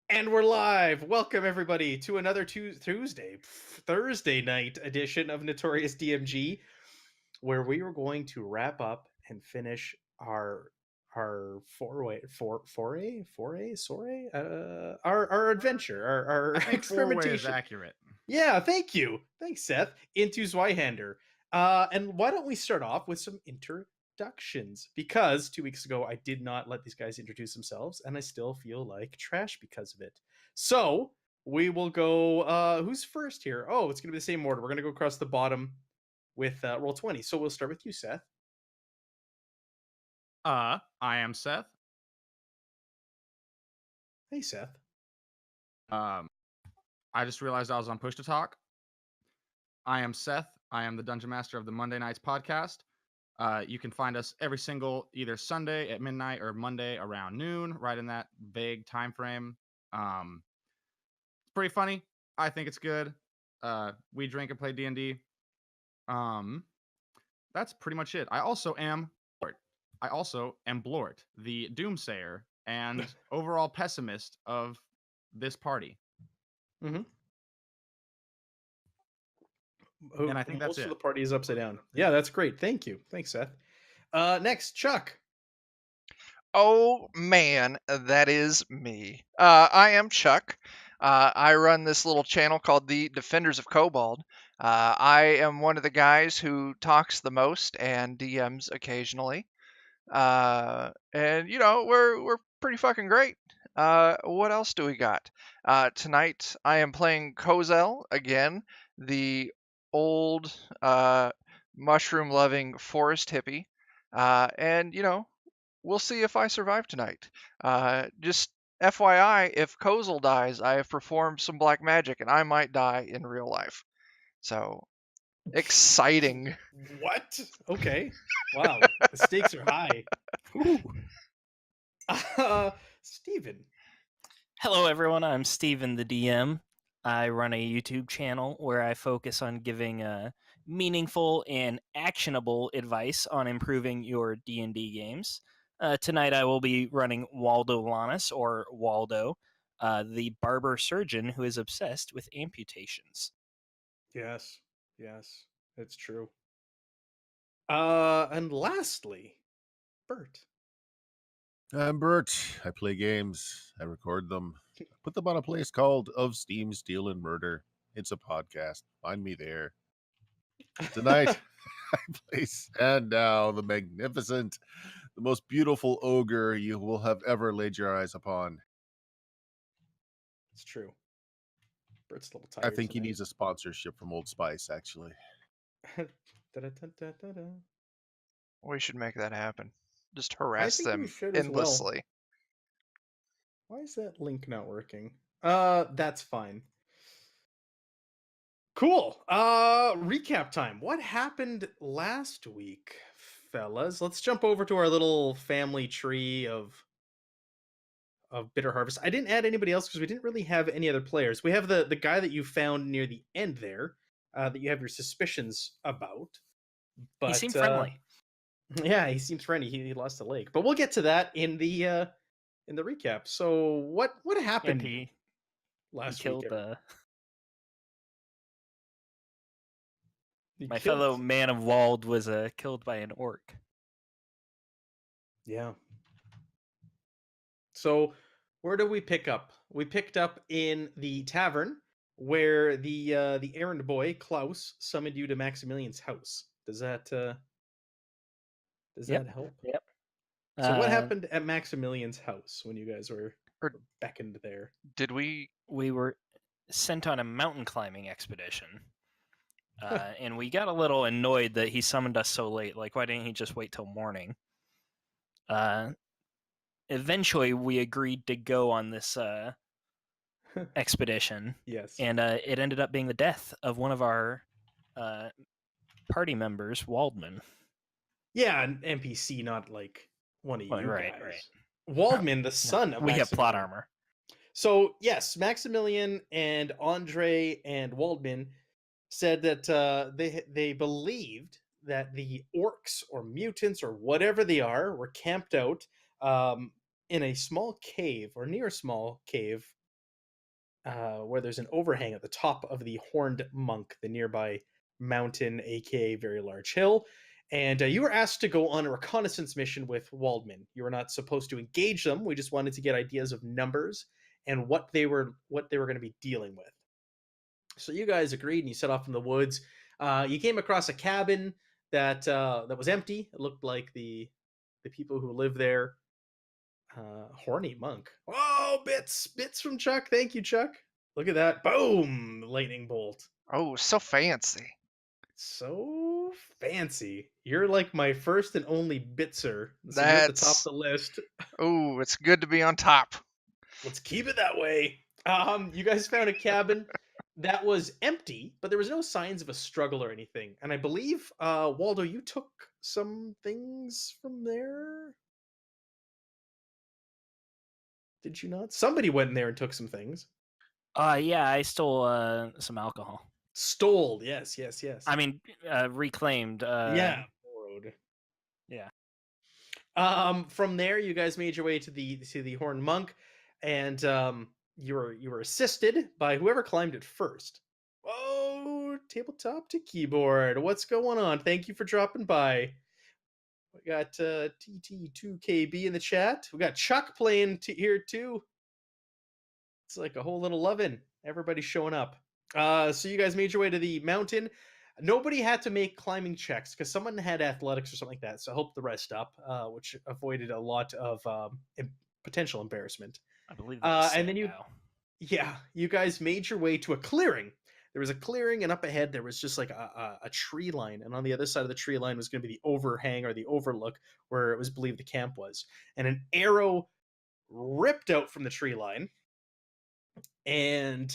And we're live. Welcome everybody to another Thursday night edition of Notorious DMG, where we are going to wrap up and finish our our adventure, our I think 4-way is experimentation. accurate. Yeah, thank you. Thanks, Seth. Into Zweihander. And why don't we start off with some introductions? Because 2 weeks ago I did not let these guys introduce themselves, and I still feel like trash because of it. So we will go. Who's first here? Oh, it's gonna be the same order. We're gonna go across the bottom with roll 20. So we'll start with you, Seth. I am Seth. Hey, Seth. Um, I just realized I was on push to talk. I am Seth. I am the Dungeon Master of the Monday Nights podcast. You can find us every single either Sunday at midnight or Monday around noon, right in that vague time frame. It's pretty funny. I think it's good. We drink and play D&D. Um, that's pretty much it. I also am Blort, the doomsayer and overall pessimist of this party. Mm-hmm. And I think that's Most of it. the party is upside down. Yeah, that's great. Thank you. Thanks, Seth. Next, Chuck. Oh man, that is me. I am Chuck. I run this little channel called the Defenders of Kobold. I am one of the guys who talks the most and DMs occasionally. And we're pretty fucking great. What else do we got? Tonight I am playing Kozel again, the old mushroom-loving forest hippie. And we'll see if I survive tonight. Just FYI, if Kozel dies, I have performed some black magic and I might die in real life. So exciting. What? Okay. Wow. The stakes are high. Ooh. Steven. Hello, everyone. I'm Steven, the DM. I run a YouTube channel where I focus on giving meaningful and actionable advice on improving your D&D games. Tonight, I will be running Waldo Lannis, or Waldo, the barber surgeon who is obsessed with amputations. Yes. Yes. It's true. And lastly, Bert. I'm Bert. I play games. I record them. I put them on a place called Of Steam, Steel, and Murder. It's a podcast. Find me there. Tonight, I play Sandow, the magnificent, the most beautiful ogre you will have ever laid your eyes upon. It's true. Bert's a little I tired think he tonight. needs a sponsorship from Old Spice, actually. Da-da-da-da-da-da. We should make that happen. Just I harass think we them should as well. endlessly. Why is that link not working? That's fine. Cool. Recap time. What happened last week, fellas? Let's jump over to our little family tree of Bitter Harvest. I didn't add anybody else because we didn't really have any other players. We have the guy that you found near the end there, that you have your suspicions about. But He seemed friendly. yeah, he seems friendly. He lost a leg, but we'll get to that in the recap. So what happened And he last week? killed He my killed. fellow man of Wald was killed by an orc. Yeah. So where do we pick up? We picked up in the tavern where the errand boy Klaus summoned you to Maximilian's house. Does that Yep. help? Yep. So what happened at Maximilian's house when you guys were Or beckoned there? did we? We were sent on a mountain climbing expedition. And we got a little annoyed that he summoned us so late. Like, why didn't he just wait till morning? Eventually, we agreed to go on this expedition. Yes. And it ended up being the death of one of our party members, Waldman. Yeah, an NPC, not like one of you Right, guys. right. Waldman, the son of We have plot Maximilian. armor. So yes, Maximilian and Andre and Waldman said that they believed that the orcs or mutants or whatever they are were camped out in a small cave or near a small cave where there's an overhang at the top of the Horned Monk, the nearby mountain, aka very large hill. And you were asked to go on a reconnaissance mission with Waldman. You were not supposed to engage them. We just wanted to get ideas of numbers and what they were going to be dealing with. So you guys agreed, and you set off in the woods. You came across a cabin that was empty. It looked like the people who live there. Horny monk. Oh, bits from Chuck. Thank you, Chuck. Look at that. Boom, lightning bolt. Oh, so fancy. So fancy. You're like my first and only bitzer. So you're at the top of That's the list. oh, it's good to be on top. Let's keep it that way. You guys found a cabin that was empty, but there was no signs of a struggle or anything. And I believe, Waldo, you took some things from there. Did you not? Somebody went in there and took some things. Yeah, I stole some alcohol. Stole. Yes. I mean, reclaimed. Yeah. Borrowed. Yeah. From there, you guys made your way to the Horned Monk, and you were assisted by whoever climbed it first. Oh, tabletop to keyboard. What's going on? Thank you for dropping by. We got TT2KB in the chat. We got Chuck playing here too. It's like a whole little lovin'. Everybody's showing up. So you guys made your way to the mountain. Nobody had to make climbing checks because someone had athletics or something like that. So I hope the rest up, which avoided a lot of potential embarrassment. I believe that's and then you guys made your way to a clearing. There was a clearing, and up ahead there was just like a tree line, and on the other side of the tree line was going to be the overhang or the overlook where it was believed the camp was. And an arrow ripped out from the tree line and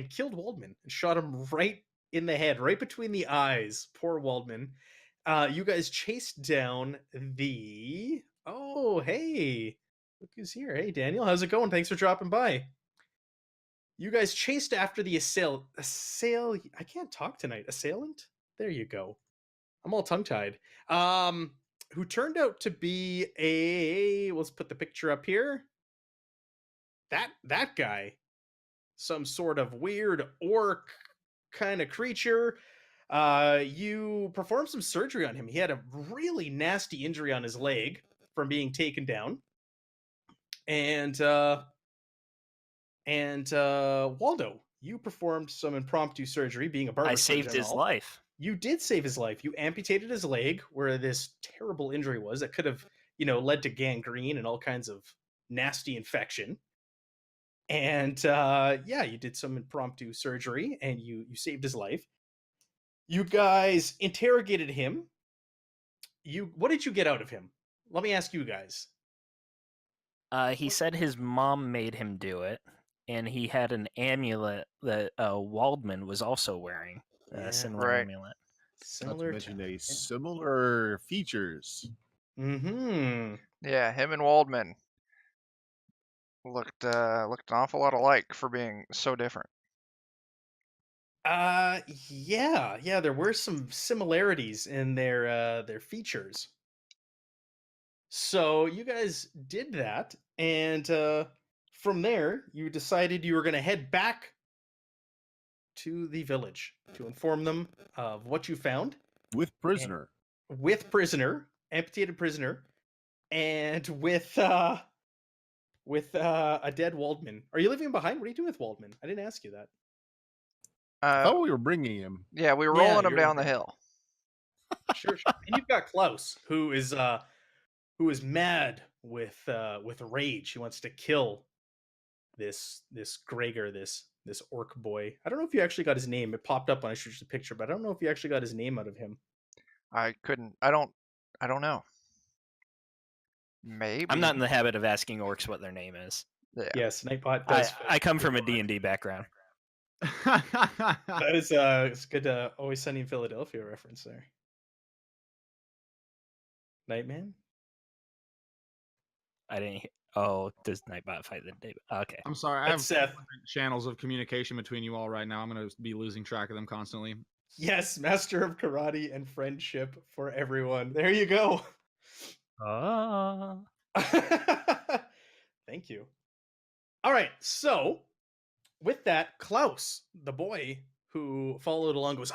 killed Waldman and shot him right in the head, right between the eyes. Poor Waldman. You guys chased down the... Oh, hey. Look who's here. Hey, Daniel. How's it going? Thanks for dropping by. You guys chased after the I can't talk tonight. Assailant? There you go. I'm all tongue-tied. Who turned out to be let's put the picture up here. That guy. Some sort of weird orc kind of creature. You performed some surgery on him. He had a really nasty injury on his leg from being taken down. And Waldo, you performed some impromptu surgery, being a barber. I saved his life. You did save his life. You amputated his leg where this terrible injury was that could have, led to gangrene and all kinds of nasty infection. And you did some impromptu surgery and you saved his life. You guys interrogated him. What did you get out of him? Let me ask you guys. He said his mom made him do it, and he had an amulet that Waldman was also wearing. A similar amulet. Not to mention similar features. Mm-hmm. Yeah, him and Waldman looked an awful lot alike for being so different. Yeah, there were some similarities in their features. So you guys did that, and from there you decided you were going to head back to the village to inform them of what you found. With prisoner. Amputated prisoner, and with a dead Waldman. Are you leaving him behind? What are you doing with Waldman? I didn't ask you that. I thought we were bringing him. Yeah, we were rolling him down the hill. Sure. And you've got Klaus, who is mad with rage. He wants to kill this Gregor, this orc boy. I don't know if you actually got his name. It popped up when I showed you the picture, but I don't know if you actually got his name out of him. I don't know. Maybe. I'm not in the habit of asking orcs what their name is. Yeah. Yes, Nightbot does. I come from a D&D background. That is it's good. Always Sunny in Philadelphia reference there. Nightman. I didn't. Oh, does Nightbot fight the day? Okay. I'm sorry. I have Seth. channels of communication between you all right now. I'm going to be losing track of them constantly. Yes, master of karate and friendship for everyone. There you go. Thank you. All right, so with that, Klaus, the boy who followed along, goes,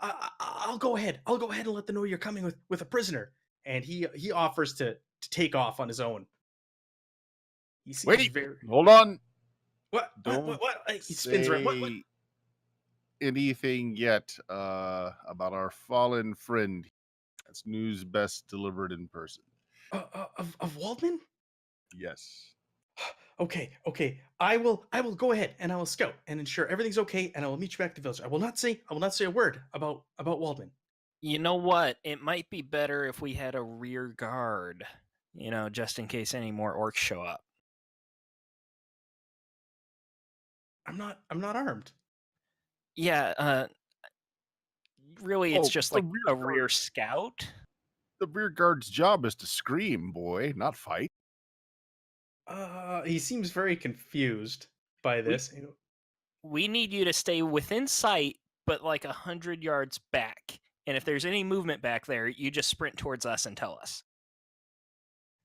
I'll go ahead. I'll go ahead and let them know you're coming with a prisoner. And he offers to take off on his own. He's Wait, very hold on. what Don't he spins around. What say anything yet about our fallen friend. That's news best delivered in person. of Waldman? Yes. Okay. I will go ahead and I will scout and ensure everything's okay, and I will meet you back at the village. I will not say a word about Waldman. You know what? It might be better if we had a rear guard, just in case any more orcs show up. I'm not armed. Yeah, really, it's Oh, just the like rear a guard. rear scout. The rear guard's job is to scream, boy, not fight. He seems very confused by this. We need you to stay within sight, but like 100 yards back. And if there's any movement back there, you just sprint towards us and tell us.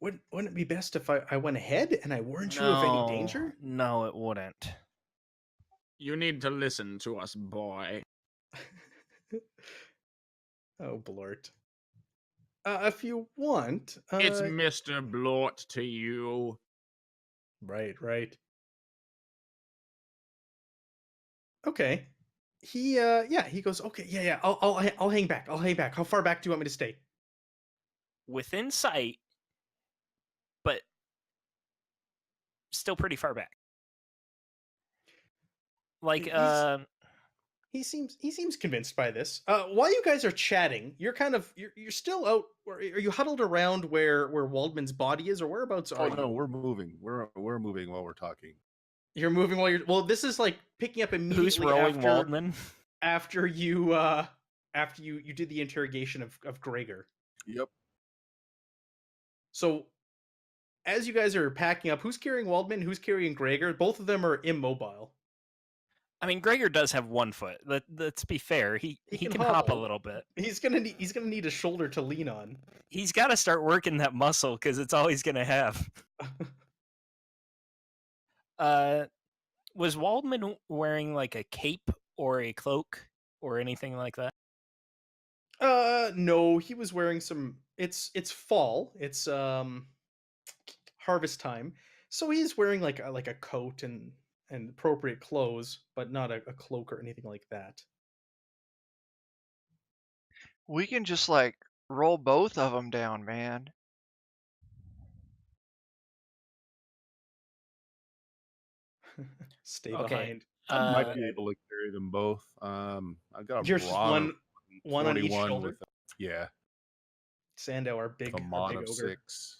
Wouldn't it be best if I went ahead and I warned you of any danger? No, it wouldn't. You need to listen to us, boy. Oh, Blort. If you want, It's Mr. Blort to you. right. Okay. He goes, okay, yeah. I'll hang back. How far back do you want me to stay? Within sight, but still pretty far back. Like, He seems convinced by this. While you guys are chatting, you're still out. Are you huddled around where Waldman's body is, or whereabouts are Oh you? no, we're moving. We're moving while we're talking. You're moving while you're. Well, this is like picking up immediately who's rowing after Waldman? after you did the interrogation of Gregor. Yep. So as you guys are packing up, who's carrying Waldman? Who's carrying Gregor? Both of them are immobile. I mean, Gregor does have one foot. Let's be fair. He can hop a hobble. little bit. He's gonna need a shoulder to lean on. He's got to start working that muscle because it's all he's gonna have. Was Waldman wearing like a cape or a cloak or anything like that? No, he was wearing some. It's fall. It's harvest time, so he's wearing like a coat and appropriate clothes, but not a cloak or anything like that. We can just like roll both of them down, man. Stay Okay. behind. I might be able to carry them both. I've got a You're just broad one on each 41 shoulder. with yeah, Sandow, our big a mod of ogre. 6.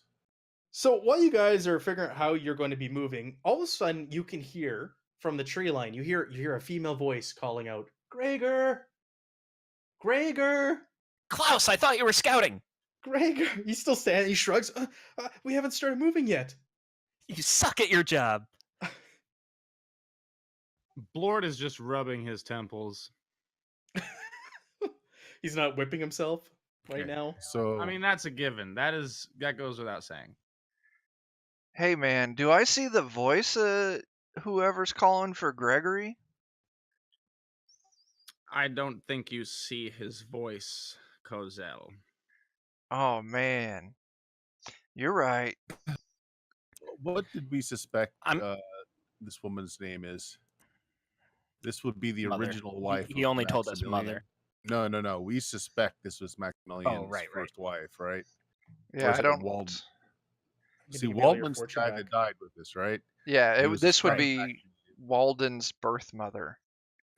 So while you guys are figuring out how you're going to be moving, all of a sudden you can hear from the tree line. You hear a female voice calling out, "Gregor, Gregor, Klaus, I thought you were scouting. Gregor." He's still standing. He shrugs. We haven't started moving yet. You suck at your job. Blort is just rubbing his temples. He's not whipping himself right Okay. now. So I mean, that's a given. That goes without saying. Hey, man, do I see the voice of whoever's calling for Gregory? I don't think you see his voice, Kozel. Oh, man. You're right. what did we suspect I'm- this woman's name is? This would be the Mother. original wife. He of only told us Maximilian. mother. No. We suspect this was Maximilian's right. first wife, right? Yeah, Or is I it don't. Waldman? I'm gonna See, give you all your Waldman's the fortune guy back. that died with this, right? Yeah, He was this would right. be Walden's birth mother.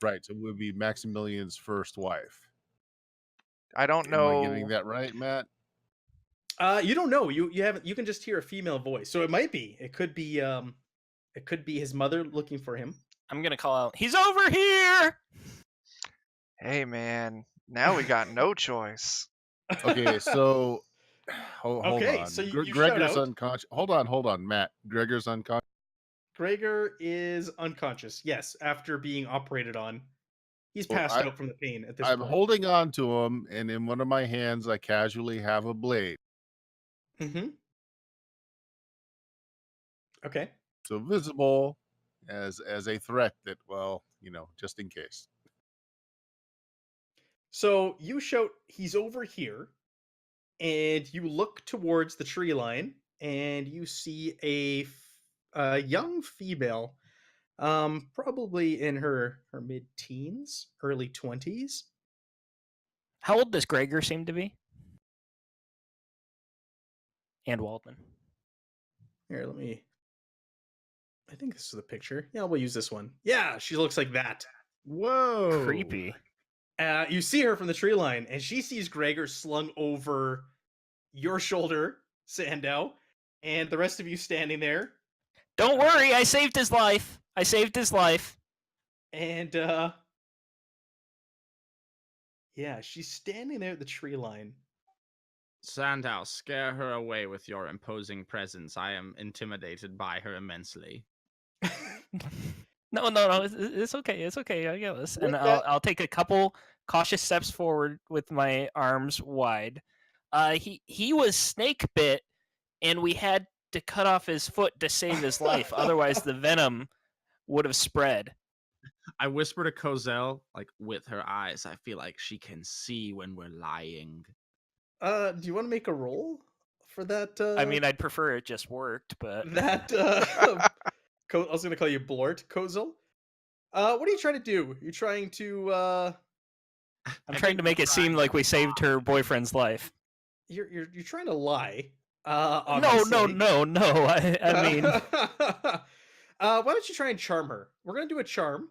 Right. So it would be Maximilian's first wife. I don't Am know. I getting that right, Matt? You don't know. You haven't. You can just hear a female voice. So it might be. It could be. It could be his mother looking for him. I'm gonna call out. He's over here. Hey, man. Now we got no choice. Okay, so hold Okay, on. so you shout Gregor's out. unconscious. Hold on, Matt. Gregor's unconscious. Gregor is unconscious. Yes, after being operated on, he's Well, passed out from the pain at this I'm point. holding on to him, and in one of my hands, I casually have a blade. Mm-hmm. Okay. So visible, as a threat that, well, just in case. So you shout, he's over here, and you look towards the tree line, and you see a young female, probably in her mid-teens, early 20s. How old does Gregor seem to be? And Waldman. Here, I think this is the picture. Yeah, we'll use this one. Yeah, she looks like that. Whoa. Creepy. You see her from the tree line, and she sees Gregor slung over your shoulder, Sandow, and the rest of you standing there. Don't worry, I saved his life. I saved his life. And yeah, she's standing there at the tree line. Sandow, scare her away with your imposing presence. I am intimidated by her immensely. No, it's okay. It's okay. I get this, and With that- I'll take a couple cautious steps forward with my arms wide. He was snake bit, and we had to cut off his foot to save his life. Otherwise, the venom would have spread. I whisper to Cozell, like, with her eyes, I feel like she can see when we're lying. Do you want to make a roll for that? I mean, I'd prefer it just worked, but that. I was going to call you Blort, Kozel. What are you trying to do? You're trying to. I'm trying to make it seem like we saved her boyfriend's life. You're trying to lie. No. Obviously. I mean, why don't you try and charm her? We're gonna do a charm.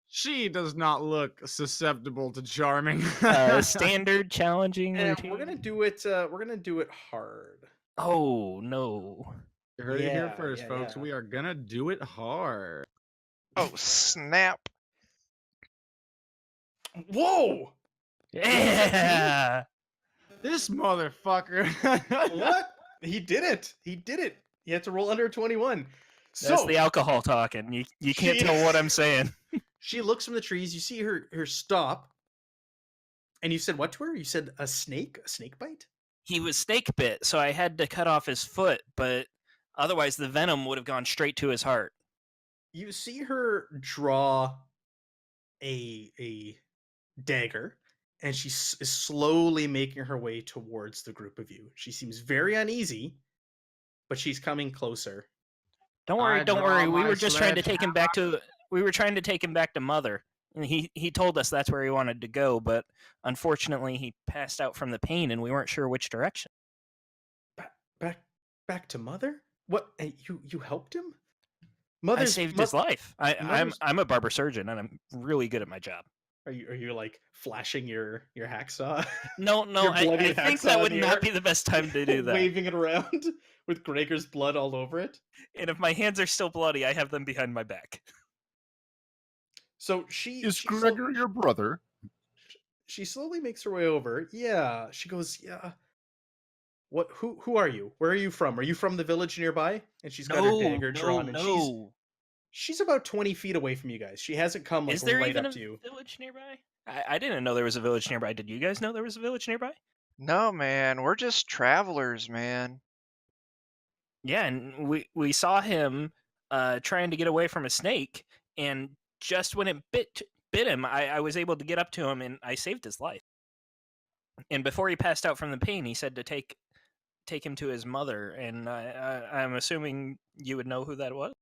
She does not look susceptible to charming. standard challenging And routine. we're gonna do it. We're gonna do it hard. Oh no! You heard it here Yeah, first, yeah, folks. yeah. We are gonna do it hard. Oh, snap. Whoa! Yeah. This motherfucker. What? He did it. He did it. You have to roll under 21. That's So the alcohol talking. You can't She- tell what I'm saying. she looks from the trees. You see her stop. And you said what to her? You said a snake? A snake bite? He was snake bit, so I had to cut off his foot, but otherwise the venom would have gone straight to his heart. You see her draw a dagger, and she is slowly making her way towards the group of you. She seems very uneasy, but she's coming closer. Don't worry, I don't draw worry. We my were just trying to take him back to. We were trying to take him back to Mother, and he told us that's where he wanted to go, but unfortunately he passed out from the pain, and we weren't sure which direction. Back to Mother? What? You helped him? I saved his life. Mother's- I'm a barber surgeon, and I'm really good at my job. Are you like flashing your hacksaw? No, Your I bloody think hacksaw that in would the not air, be the best time to do that. waving it around with Gregor's blood all over it. And if my hands are still bloody, I have them behind my back. So she Is she Gregor your brother? she slowly makes her way over. Yeah, she goes, yeah. What? Who are you? Where are you from? Are you from the village nearby? And she's got her dagger drawn, and she's about 20 feet away from you guys. She hasn't come like Is there right even up a to you. village nearby? I didn't know there was a village nearby. Did you guys know there was a village nearby? No, man. We're just travelers, man. Yeah, and we saw him trying to get away from a snake, and just when it bit him, I was able to get up to him, and I saved his life. And before he passed out from the pain, he said to take him to his mother, and I'm assuming you would know who that was.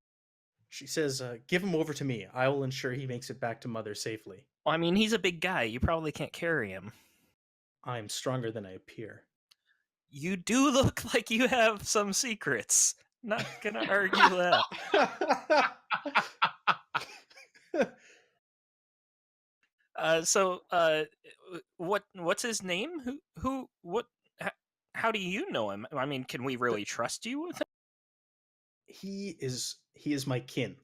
She says, "Give him over to me. I will ensure he makes it back to Mother safely. Well, I mean, he's a big guy. You probably can't carry him. I am stronger than I appear." You do look like you have some secrets. Not gonna argue that. What's his name? How do you know him? I mean, can we really trust you with him? He is my kin.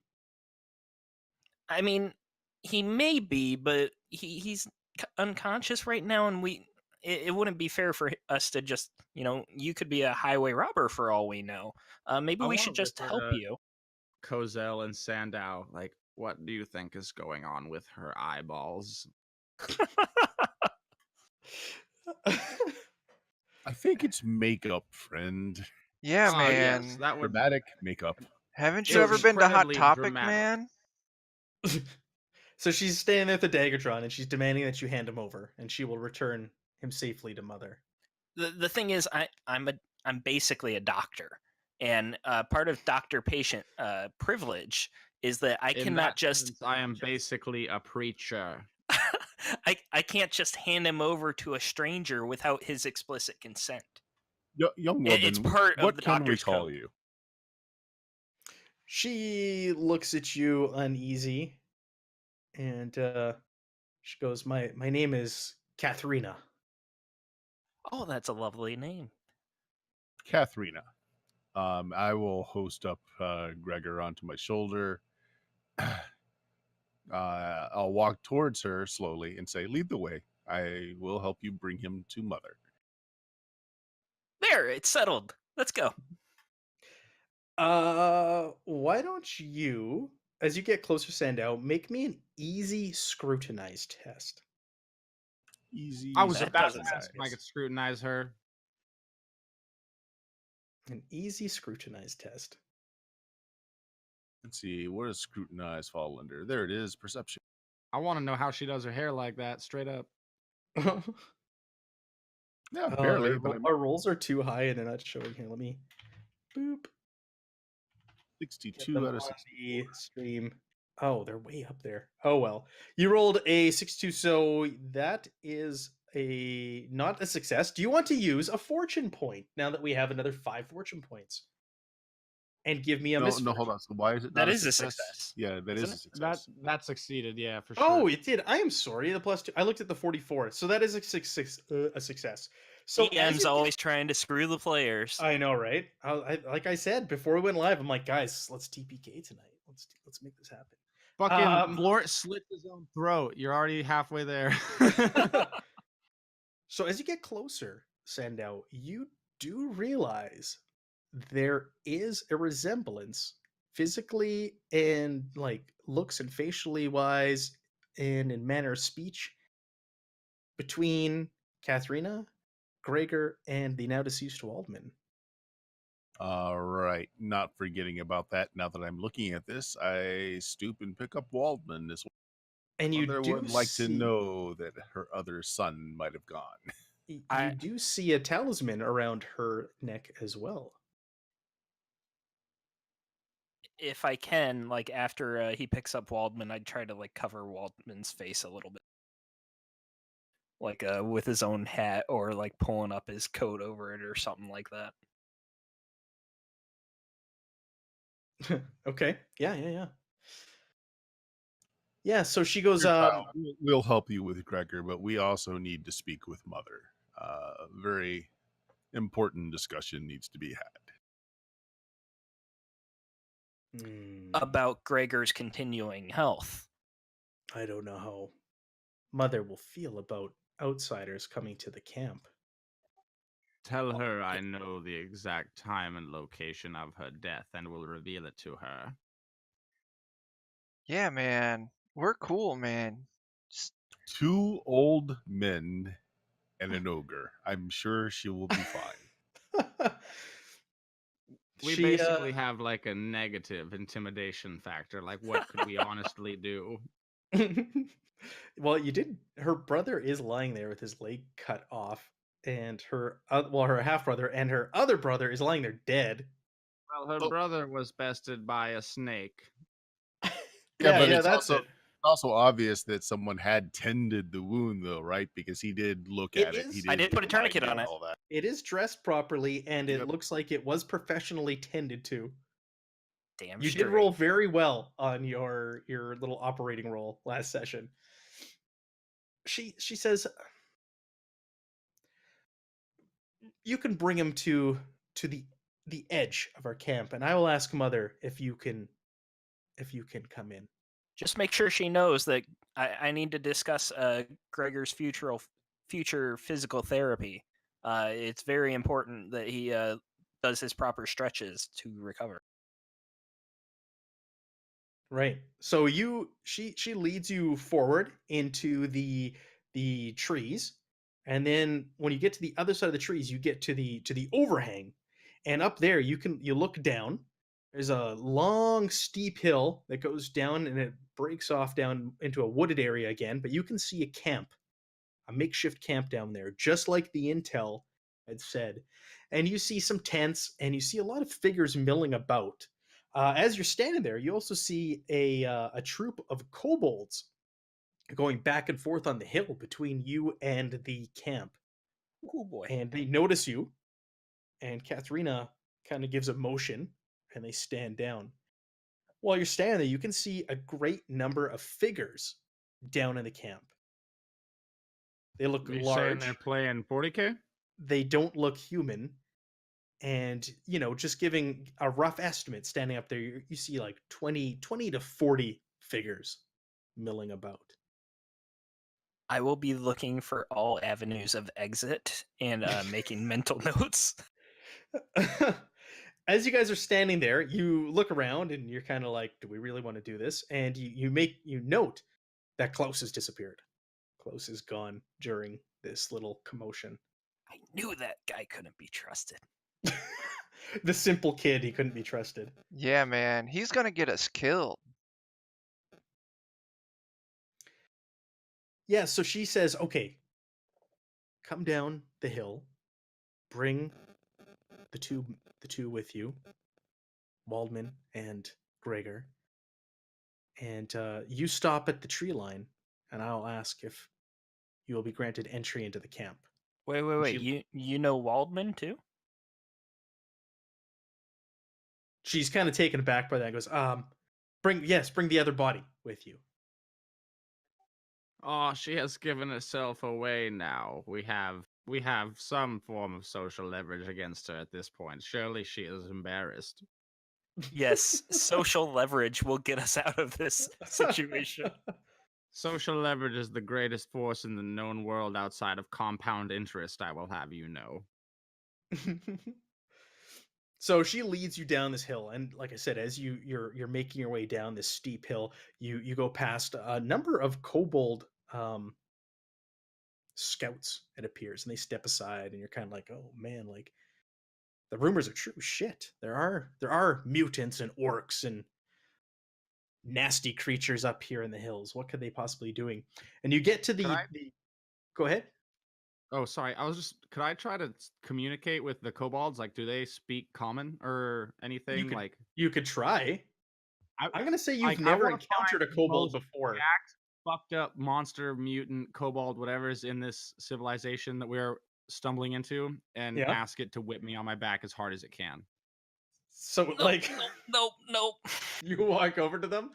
I mean, he may be, but he's unconscious right now, and it wouldn't be fair for us to just, you could be a highway robber for all we know. Maybe I we wanna should just whisper help to you. Cozell and Sandow, like, what do you think is going on with her eyeballs? I think it's makeup, friend. Yeah, Ah, man. yes, that would Dramatic makeup. Haven't you ever been to Hot Topic, man? So she's standing there with the Daggertron, and she's demanding that you hand him over, and she will return him safely to Mother. The thing is, I'm basically a doctor, and part of doctor-patient privilege is that I cannot just. I am basically a preacher. I can't just hand him over to a stranger without his explicit consent. Young It's woman, part of what the can we doctor's call code. you? She looks at you uneasy, and she goes, "My name is Katharina." Oh, that's a lovely name. Katharina. I will host up Gregor onto my shoulder. I'll walk towards her slowly and say, "Lead the way. I will help you bring him to Mother." There, it's settled. Let's go. Why don't you, as you get closer, Sandow, make me an easy scrutinize test. Easy. I was That about doesn't to ask if I could scrutinize her. An easy scrutinize test. Let's see. What does scrutinize fall under? There it is. Perception. I want to know how she does her hair like that, straight up. Yeah, barely. Our, But I'm our rolls are too high and they're not showing here. Let me boop. Get 62 them out of on 60. the stream. Oh, they're way up there. Oh well. You rolled a 62, so that is not a success. Do you want to use a fortune point now that we have another 5 fortune points? And give me a No, misfortune. hold on. So why is it That not is a success? success. Yeah, that Isn't is a it? That success. succeeded, yeah, for sure. Oh, it did. I am sorry. The +2. I looked at the 44. So that is a success. So as DM's you always trying to screw the players. I know, right? Like I said before we went live, I'm like, guys, let's TPK tonight. Let's make this happen. Fucking Blort slit his own throat. You're already halfway there. So as you get closer, Sandow, you do realize there is a resemblance physically and like looks and facially wise and in manner of speech between Katharina, Gregor, and the now deceased Waldman. All right. Not forgetting about that. Now that I'm looking at this, I stoop and pick up Waldman as well. And you Mother do would like to see- know that her other son might have gone. You do see a talisman around her neck as well. If I can, like after he picks up Waldman, I'd try to like cover Waldman's face a little bit, like with his own hat or like pulling up his coat over it or something like that. Okay. Yeah. Yeah, so she goes, We'll help you with Gregor, but we also need to speak with Mother. Very important discussion needs to be had. About Gregor's continuing health. I don't know how Mother will feel about outsiders coming to the camp. Tell her I know the exact time and location of her death and will reveal it to her. Yeah, man. We're cool, man. 2 old men and an ogre. I'm sure she will be fine. We basically have like a negative intimidation factor. Like, what could we honestly do? Well, you did. Her brother is lying there with his leg cut off, and her half brother and her other brother is lying there dead. Well, her brother was bested by a snake. It's that's also obvious that someone had tended the wound, though, right? Because he did look at it. I did put a tourniquet on it. It is dressed properly, and it looks like it was professionally tended to. Damn, you did roll very well on your little operating roll last session. She says, you can bring him to the edge of our camp, and I will ask Mother if you can come in. Just make sure she knows that I need to discuss Gregor's future physical therapy. It's very important that he does his proper stretches to recover. Right. So she leads you forward into the trees, and then when you get to the other side of the trees, you get to the overhang, and up there you look down, There's a long, steep hill that goes down and it breaks off down into a wooded area again, but you can see a camp, a makeshift camp down there, just like the intel had said. And you see some tents and you see a lot of figures milling about. As you're standing there, you also see a troop of kobolds going back and forth on the hill between you and the camp. Oh boy. And they notice you, and Katharina kind of gives a motion, and they stand down. While you're standing there, you can see a great number of figures down in the camp. They look You saying large. they're playing 40K? They don't look human. And, just giving a rough estimate, standing up there, you see like 20 to 40 figures milling about. I will be looking for all avenues of exit and making mental notes. As you guys are standing there, you look around and you're kind of like, do we really want to do this? And you note that Klaus has disappeared. Klaus is gone during this little commotion. I knew that guy couldn't be trusted. The simple kid, he couldn't be trusted. Yeah, man, he's gonna get us killed. Yeah, so she says, okay, come down the hill, bring the two with you, Waldman and Gregor, and you stop at the tree line, and I'll ask if you will be granted entry into the camp. Wait. She- You know Waldman too? She's kind of taken aback by that. And goes, bring the other body with you. Oh, she has given herself away now. We have some form of social leverage against her at this point. Surely she is embarrassed. Yes, social leverage will get us out of this situation. Social leverage is the greatest force in the known world outside of compound interest, I will have you know. So she leads you down this hill, and like I said, as you're making your way down this steep hill, you go past a number of kobold scouts. It appears, and they step aside, and you're kind of like, oh man, like the rumors are true. Shit, there are mutants and orcs and nasty creatures up here in the hills. What could they possibly be doing? And you get to Could I- the go ahead. Oh, sorry. Could I try to communicate with the kobolds? Like, do they speak common or anything? could- Like, You could try. I'm gonna say you've like, I never wanna encountered a find the kobold most before. fucked up monster, mutant, kobold, whatever is in this civilization that we're stumbling into, and Yeah. ask it to whip me on my back as hard as it can. So Nope, like nope. you walk over to them,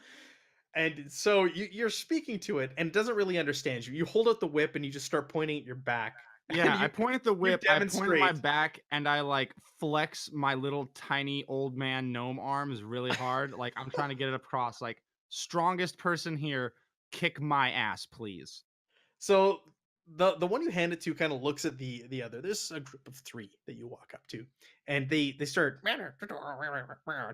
and so you're speaking to it, and it doesn't really understand you. You hold out the whip, and you just start pointing at your back. Yeah, And I point at the whip, I point at my demonstrate. back, and I like flex my little tiny old man gnome arms really hard. Like I'm trying to get it across. Like, strongest person here, kick my ass, please. So the one you hand it to kind of looks at the other. There's a group of three that you walk up to, and they start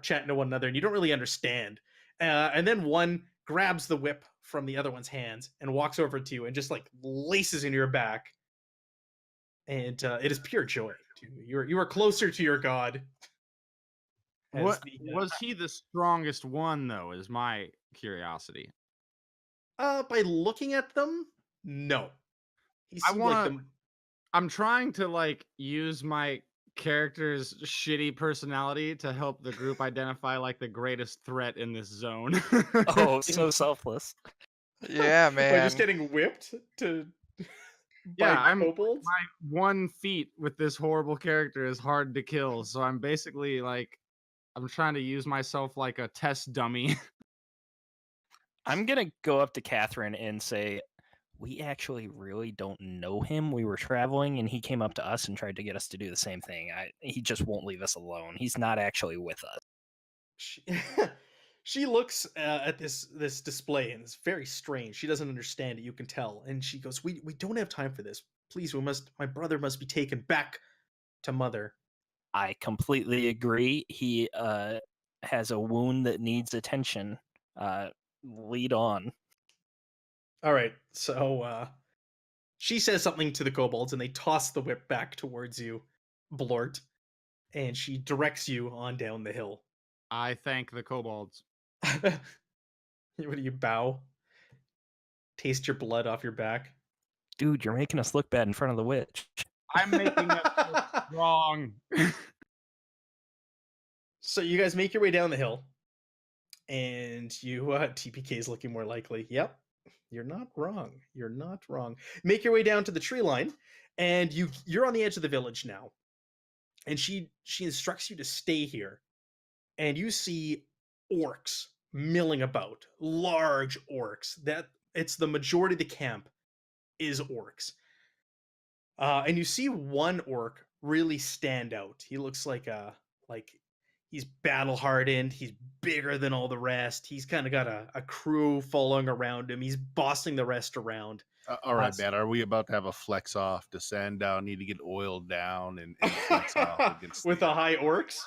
chatting to one another, and you don't really understand. And then one grabs the whip from the other one's hands and walks over to you and just like laces into your back. And it is pure joy. You are closer to your god. as What the, was he the strongest one though? Is my curiosity. by looking at them, no. He I seemed like wanna- the I'm trying to like use my character's shitty personality to help the group identify like the greatest threat in this zone. Oh, so selfless. Yeah, by man. just getting whipped to Yeah, by I'm- kobolds. My 1 feet with this horrible character is hard to kill, so I'm basically like I'm trying to use myself like a test dummy. I'm gonna go up to Catherine and say, we actually really don't know him. We were traveling, and he came up to us and tried to get us to do the same thing. He just won't leave us alone. He's not actually with us. She, she looks at this display, and it's very strange. She doesn't understand it. You can tell, and she goes, "We don't have time for this. Please, my brother must be taken back to mother." I completely agree. He has a wound that needs attention. Lead on. All right, so she says something to the kobolds, and they toss the whip back towards you, Blort, and she directs you on down the hill. I thank the kobolds. What do you bow? Taste your blood off your back. Dude, you're making us look bad in front of the witch. I'm making us look strong. So you guys make your way down the hill, and you TPK is looking more likely. Yep, you're not wrong. You're not wrong. Make your way down to the tree line, and you're on the edge of the village now. And she instructs you to stay here, and you see orcs milling about, large orcs. That it's the majority of the camp is orcs. And you see one orc really stand out. He looks like he's battle hardened. He's bigger than all the rest. He's kind of got a crew following around him. He's bossing the rest around. All right, Matt. Are we about to have a flex off to sand down? Need to get oiled down and flex off against with the high orcs.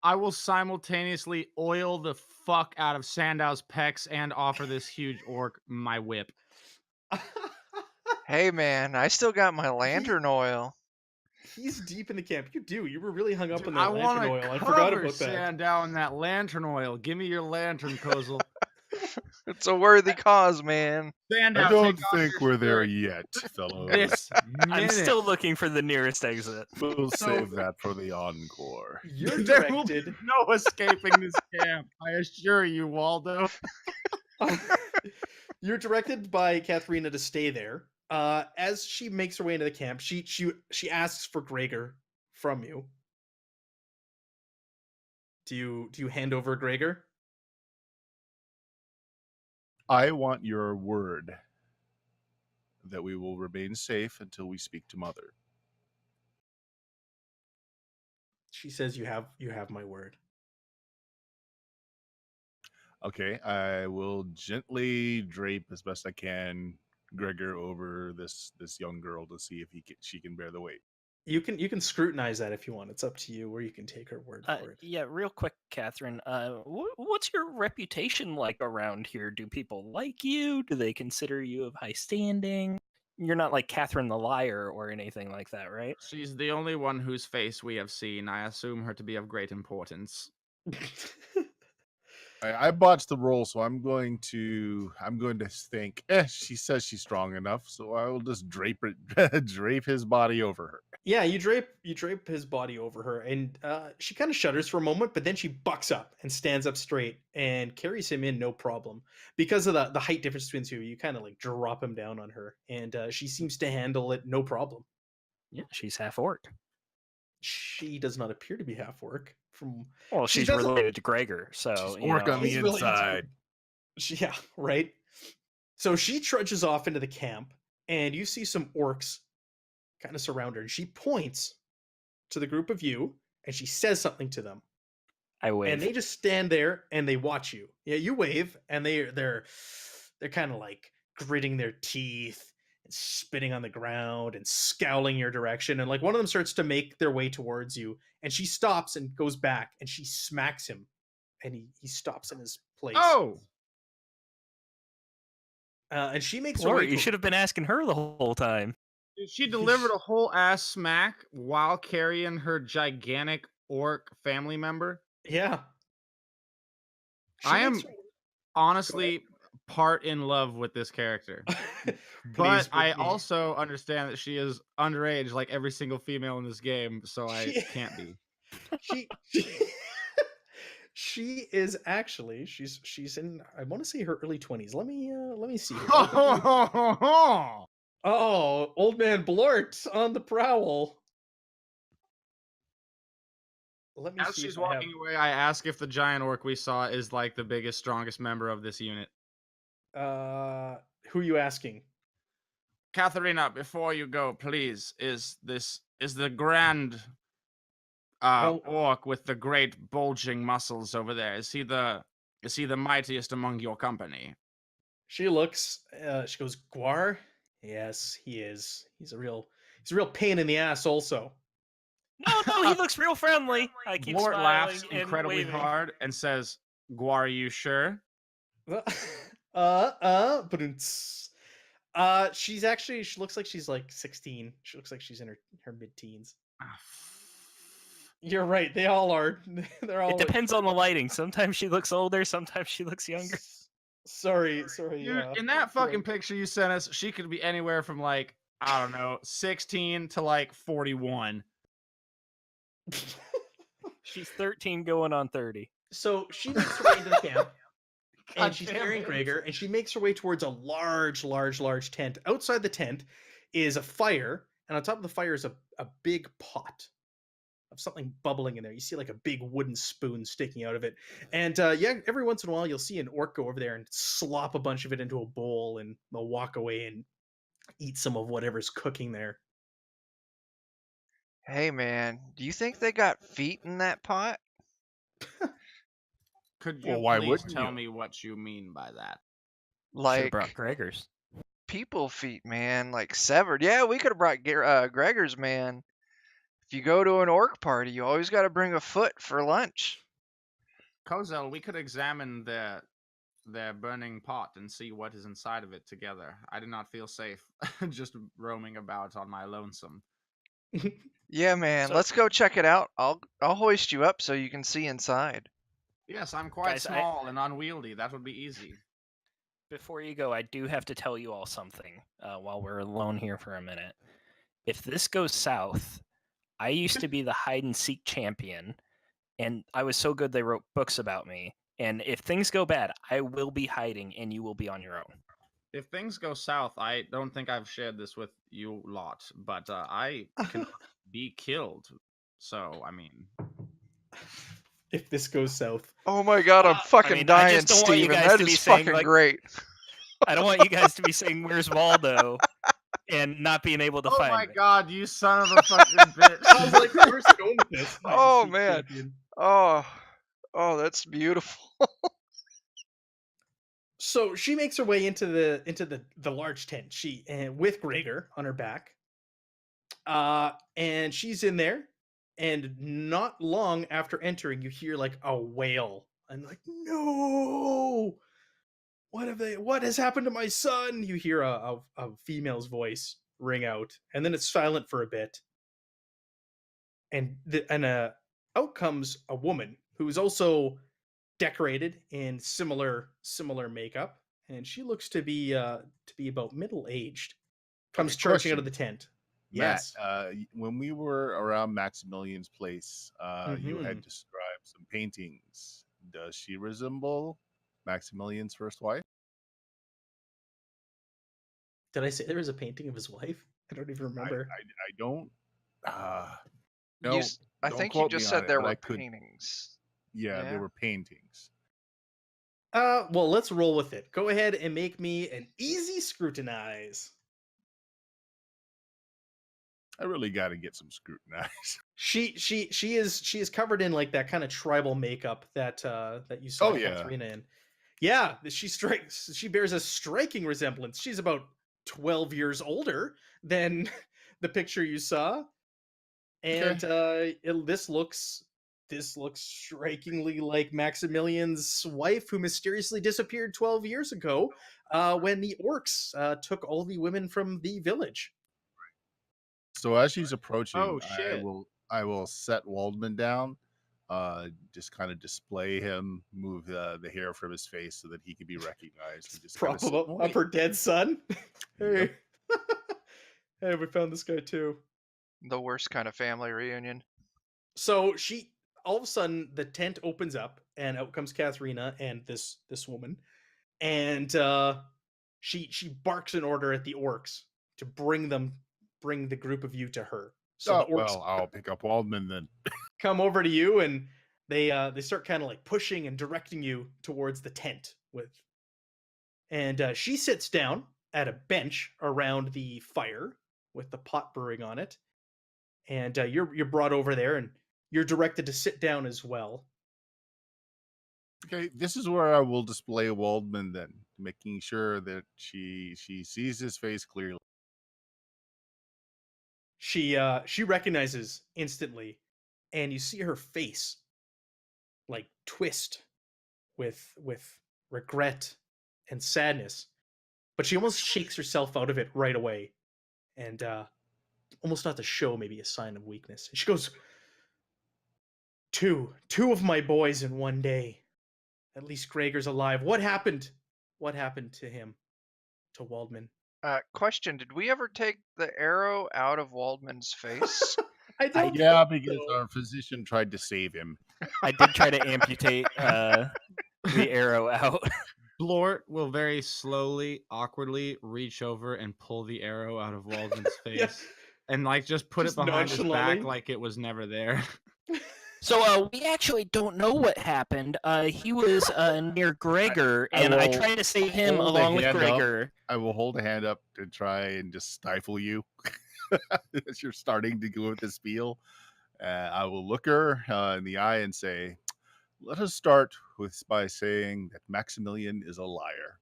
I will simultaneously oil the fuck out of Sandow's pecs and offer this huge orc my whip. Hey, man, I still got my lantern oil. He's deep in the camp. You do. You were really hung up Dude, on that I lantern want oil. I to forgot cover about that. Sandow in that lantern oil. Give me your lantern, Kozel. It's a worthy cause, man. Sandow, I don't take off think your we're there shirt yet, fellows. this I'm minute. still looking for the nearest exit. We'll save that for the encore. You're There will be directed. no escaping this camp. I assure you, Waldo. You're directed by Katharina to stay there. As she makes her way into the camp, she asks for Gregor from you. Do you hand over Gregor? I want your word that we will remain safe until we speak to Mother. She says you have my word. Okay, I will gently drape as best I can Gregor over this young girl to see if she can bear the weight. You can scrutinize that if you want. It's up to you, or you can take her word for it. Yeah, real quick, Catherine. What's your reputation like around here? Do people like you? Do they consider you of high standing? You're not like Catherine the Liar or anything like that, right? She's the only one whose face we have seen. I assume her to be of great importance. I botched the roll, so I'm going to think. She says she's strong enough, so I will just drape his body over her. Yeah, you drape his body over her, and she kind of shudders for a moment, but then she bucks up and stands up straight and carries him in no problem. Because of the height difference between the two, you kind of like drop him down on her, and she seems to handle it no problem. Yeah, she's half orc. She does not appear to be half orc. Well, she's related to Gregor, so she's orc on the He's related to- inside. Yeah, right. So she trudges off into the camp, and you see some orcs kind of surround her, and she points to the group of you, and she says something to them. I wave. And they just stand there and they watch you. Yeah, you wave, and they're kind of like gritting their teeth and spitting on the ground and scowling your direction. And like one of them starts to make their way towards you, and she stops and goes back, and she smacks him, and he stops in his place. Oh! And she makes her Or way. you should have been asking her the whole time. Dude, she delivered a whole ass smack while carrying her gigantic orc family member. Yeah. I am honestly part in love with this character. But I also understand that she is underage like every single female in this game, so I can't be. She is actually she's in, I want to say, her early 20s. Let me see. Oh, old man Blort on the prowl. Let me As see. she's walking away, I ask if the giant orc we saw is like the biggest, strongest member of this unit. Who are you asking? Katharina, before you go, please, is the grand orc with the great bulging muscles over there? Is he the mightiest among your company? She looks. She goes, Guar. Yes, he is. He's a real pain in the ass. Also. No, he looks real friendly. I keep Blort laughs smiling and incredibly waving. hard and says, "Guar, are you sure?" She's actually. She looks like she's like 16. She looks like she's in her mid-teens. You're right. They all are. They're all. It depends on the lighting. Sometimes she looks older. Sometimes she looks younger. Sorry. Dude, in that fucking picture you sent us, she could be anywhere from like, I don't know, 16 to like 41. She's 13 going on 30. So she makes her way into the camp, and she's Goddamn carrying it. Gregor, and she makes her way towards a large tent. Outside the tent is a fire, and on top of the fire is a big pot of something bubbling in there. You see like a big wooden spoon sticking out of it. And yeah, every once in a while you'll see an orc go over there and slop a bunch of it into a bowl, and they'll walk away and eat some of whatever's cooking there. Hey man, do you think they got feet in that pot? Could you Well, why please wouldn't tell you? me what you mean by that? Should have Like brought Gregor's. people feet, man, like severed. Yeah, we could have brought Gregor's, man. If you go to an orc party, you always got to bring a foot for lunch. Kozel, we could examine their burning pot and see what is inside of it together. I do not feel safe just roaming about on my lonesome. Yeah, man, So- let's go check it out. I'll hoist you up so you can see inside. Yes, I'm quite Guys, small and unwieldy. That would be easy. Before you go, I do have to tell you all something while we're alone here for a minute. If this goes south, I used to be the hide and seek champion, and I was so good they wrote books about me. And if things go bad, I will be hiding and you will be on your own. If things go south, I don't think I've shared this with you lot, but I can be killed. So, I mean, If this goes south. Oh my god, I'm fucking mean, I dying, just don't want you Steven. guys That to be is saying, fucking like- great. I don't want you guys to be saying, "Where's Waldo?" and not being able to oh find my me. god, you son of a fucking bitch! I was like, where's it going with this? Hide and Oh, seek man. champion. Oh, that's beautiful. So she makes her way into the large tent. She with Gregor on her back. And she's in there, and not long after entering, you hear like a wail, and like, no, what has happened to my son? You hear a female's voice ring out, and then it's silent for a bit, and out comes a woman who's also decorated in similar makeup, and she looks to be about middle aged. Comes Okay, charging out of question. the tent. Matt, Yes. when we were around Maximilian's place, you Mhm. had described some paintings. Does she resemble Maximilian's first wife? Did I say there was a painting of his wife? I don't even remember. I don't. I No, don't think you quote just me on said it, there but were I could. paintings. Yeah, Yeah. they were paintings. Well, let's roll with it. Go ahead and make me an easy scrutinize. I really got to get some scrutinized. She is covered in like that kind of tribal makeup that you saw Oh, yeah. Katharina in. Yeah, she bears a striking resemblance. She's about 12 years older than the picture you saw. And this looks strikingly like Maximilian's wife, who mysteriously disappeared 12 years ago when the orcs took all the women from the village. So as she's approaching, Oh, shit. I will set Waldman down, just kind of display him, move the hair from his face so that he can be recognized. And just kinda Prop sit and of wait. her dead son. Hey. Yep. Hey, we found this guy too. The worst kind of family reunion. So all of a sudden the tent opens up, and out comes Katharina and this woman, and she barks an order at the orcs to bring the group of you to her. So Oh, the orcs well, I'll pick up Waldman then. come over to you, and they start kind of like pushing and directing you towards the tent and she sits down at a bench around the fire with the pot brewing on it, and you're brought over there, and you're directed to sit down as well. Okay, this is where I will display Waldman then, making sure that she sees his face clearly. She recognizes instantly, and you see her face like twist with regret and sadness, but she almost shakes herself out of it right away, and almost not to show maybe a sign of weakness. She goes, Two of my boys in one day. At least Gregor's alive. What happened? What happened to him? To Waldman? Question: did we ever take the arrow out of Waldman's face? I don't. Yeah, think because so. our physician tried to save him. I did try to amputate the arrow out. Blort will very slowly, awkwardly reach over and pull the arrow out of Waldman's face, Yeah. and like just put Just it behind his back nonchalantly. like it was never there. So we actually don't know what happened. He was near Gregor, I and I will tried to save him hold a along with hand up. Gregor. I will hold a hand up to try and just stifle you as you're starting to go with the spiel. I will look her in the eye and say, "Let us start by saying that Maximilian is a liar."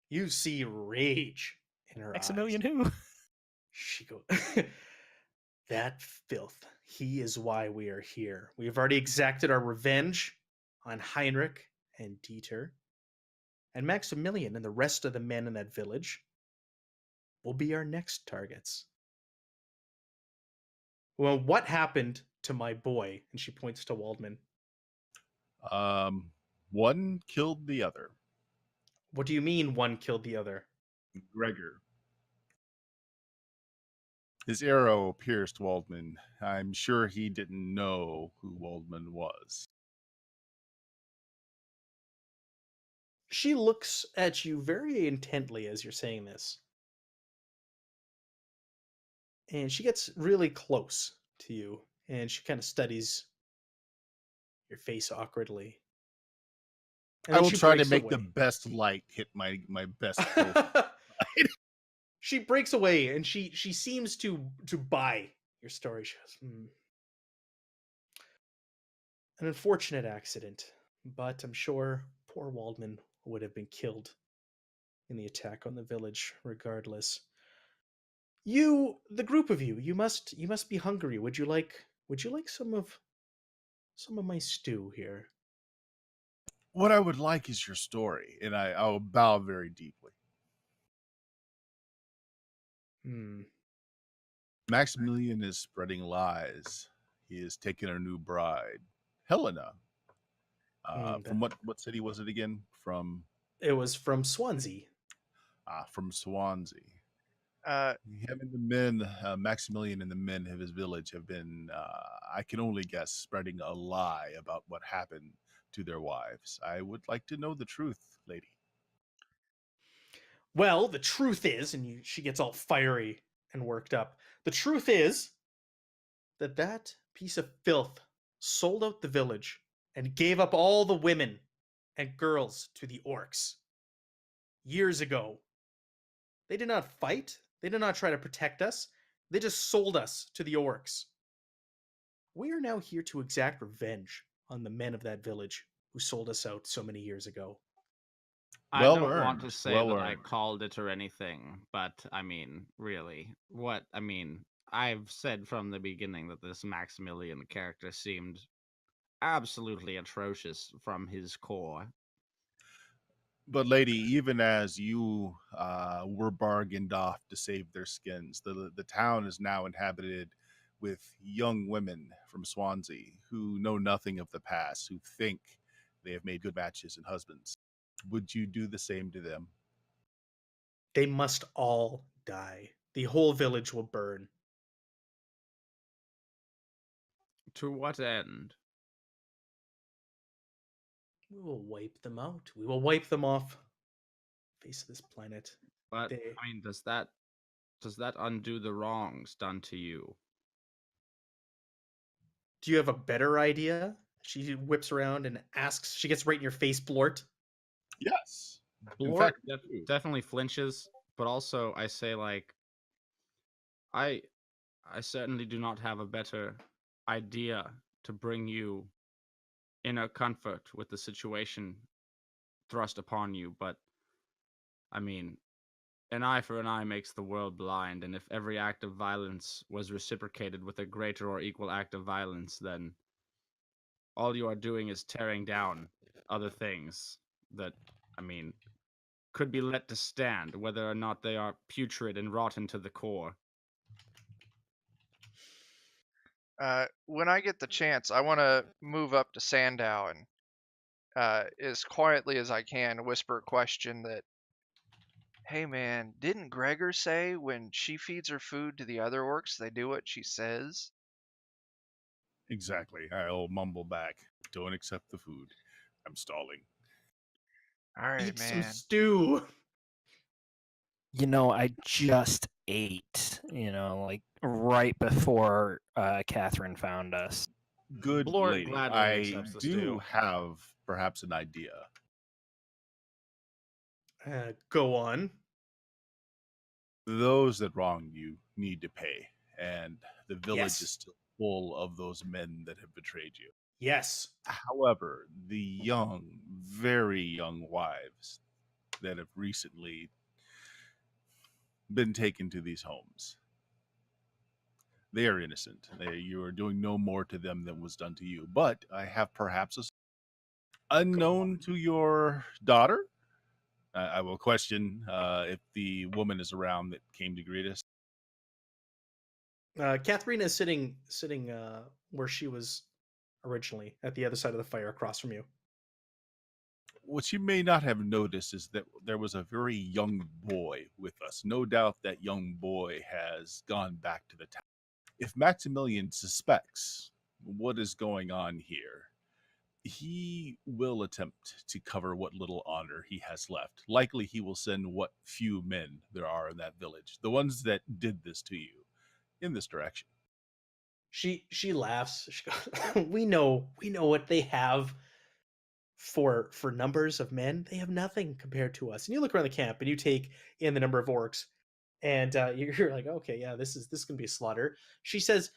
You see rage in her Maximilian eyes. who? She goes, that filth. He is why we are here. We have already exacted our revenge on Heinrich and Dieter. And Maximilian and the rest of the men in that village will be our next targets. Well, what happened to my boy? And she points to Waldman. One killed the other. What do you mean one killed the other? Gregor. His arrow pierced Waldman. I'm sure he didn't know who Waldman was. She looks at you very intently as you're saying this. And she gets really close to you. And she kind of studies your face awkwardly. And I then will she try to breaks make the away. best light hit my best profile. She breaks away and she seems to buy your story. She goes, an unfortunate accident, but I'm sure poor Waldman would have been killed in the attack on the village regardless. You, the group of you must be hungry. Would you like some of my stew here? What I would like is your story, and I'll bow very deeply. Maximilian is spreading lies. He has taken our new bride, Helena. From what city was it again? From It was from Swansea. From Swansea. Uh, Him and the men, Maximilian and the men of his village have been, I can only guess, spreading a lie about what happened to their wives. I would like to know the truth, lady. Well, the truth is, and she gets all fiery and worked up. The truth is that piece of filth sold out the village and gave up all the women and girls to the orcs years ago. They did not fight. They did not try to protect us. They just sold us to the orcs. We are now here to exact revenge on the men of that village who sold us out so many years ago. I Well don't want to earned, say well that I earned. called it or anything, but I mean, really, what I mean, I've said from the beginning that this Maximilian character seemed absolutely atrocious from his core. But lady, even as you were bargained off to save their skins, the town is now inhabited with young women from Swansea who know nothing of the past, who think they have made good matches and husbands. Would you do the same to them? They must all die. The whole village will burn. To what end? We will wipe them out. We will wipe them off the face of this planet. But They... I mean, does that undo the wrongs done to you? Do you have a better idea? She whips around and asks. She gets right in your face, Blort. Yes. In Blort fact, definitely flinches, but also I say like, I certainly do not have a better idea to bring you inner comfort with the situation thrust upon you, but I mean, an eye for an eye makes the world blind, and if every act of violence was reciprocated with a greater or equal act of violence, then all you are doing is tearing down other things that, I mean, could be let to stand, whether or not they are putrid and rotten to the core. When I get the chance, I want to move up to Sandow and, as quietly as I can, whisper a question that, hey man, didn't Gregor say when she feeds her food to the other orcs, they do what she says? Exactly. I'll mumble back. Don't accept the food. I'm stalling. All right, Eat some man. stew. I just ate, like right before Catherine found us. Good Blort lady. gladly I accepts the do stew. have perhaps an idea. Go on. Those that wronged you need to pay, and the village Yes. is still full of those men that have betrayed you. Yes. However, the young, very young wives that have recently been taken to these homes, they are innocent. You are doing no more to them than was done to you. But I have perhaps unknown to your daughter. I will question if the woman is around that came to greet us. Catherine is sitting where she was originally, at the other side of the fire across from you. What you may not have noticed is that there was a very young boy with us. No doubt that young boy has gone back to the town. If Maximilian suspects what is going on here, he will attempt to cover what little honor he has left. Likely he will send what few men there are in that village, the ones that did this to you, in this direction. She laughs. She goes, we know what they have for numbers of men. They have nothing compared to us. And you look around the camp and you take in the number of orcs, and you're like, okay, yeah, this can be a slaughter. She says,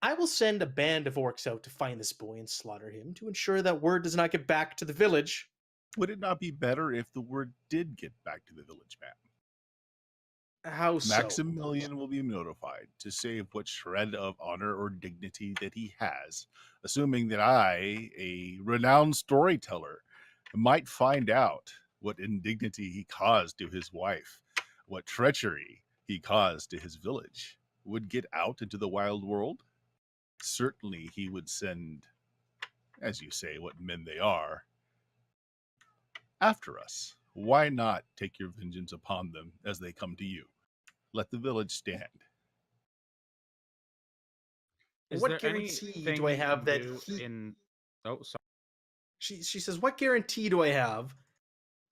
I will send a band of orcs out to find this boy and slaughter him to ensure that word does not get back to the village. Would it not be better if the word did get back to the village, ma'am? How so? Maximilian will be notified to save what shred of honor or dignity that he has, assuming that I, a renowned storyteller, might find out what indignity he caused to his wife, what treachery he caused to his village, would get out into the wild world. Certainly he would send, as you say, what men they are, after us. Why not take your vengeance upon them as they come to you? Let the village stand. Is What there guarantee anything do I you can have that do he? in? Oh, sorry. She says, what guarantee do I have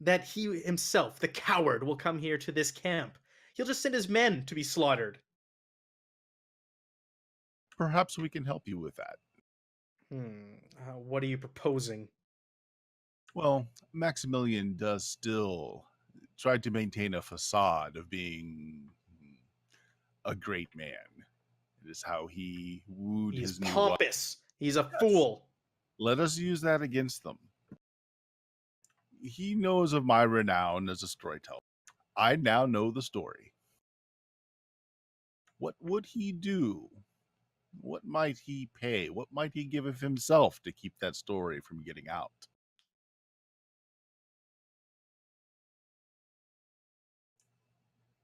that he himself, the coward, will come here to this camp? He'll just send his men to be slaughtered. Perhaps we can help you with that. What are you proposing? Well, Maximilian does still try to maintain a facade of being a great man. It is how he wooed He's his new wife. pompous. He's a Yes. fool. Let us use that against them. He knows of my renown as a storyteller. I now know the story. What would he do? What might he pay? What might he give of himself to keep that story from getting out?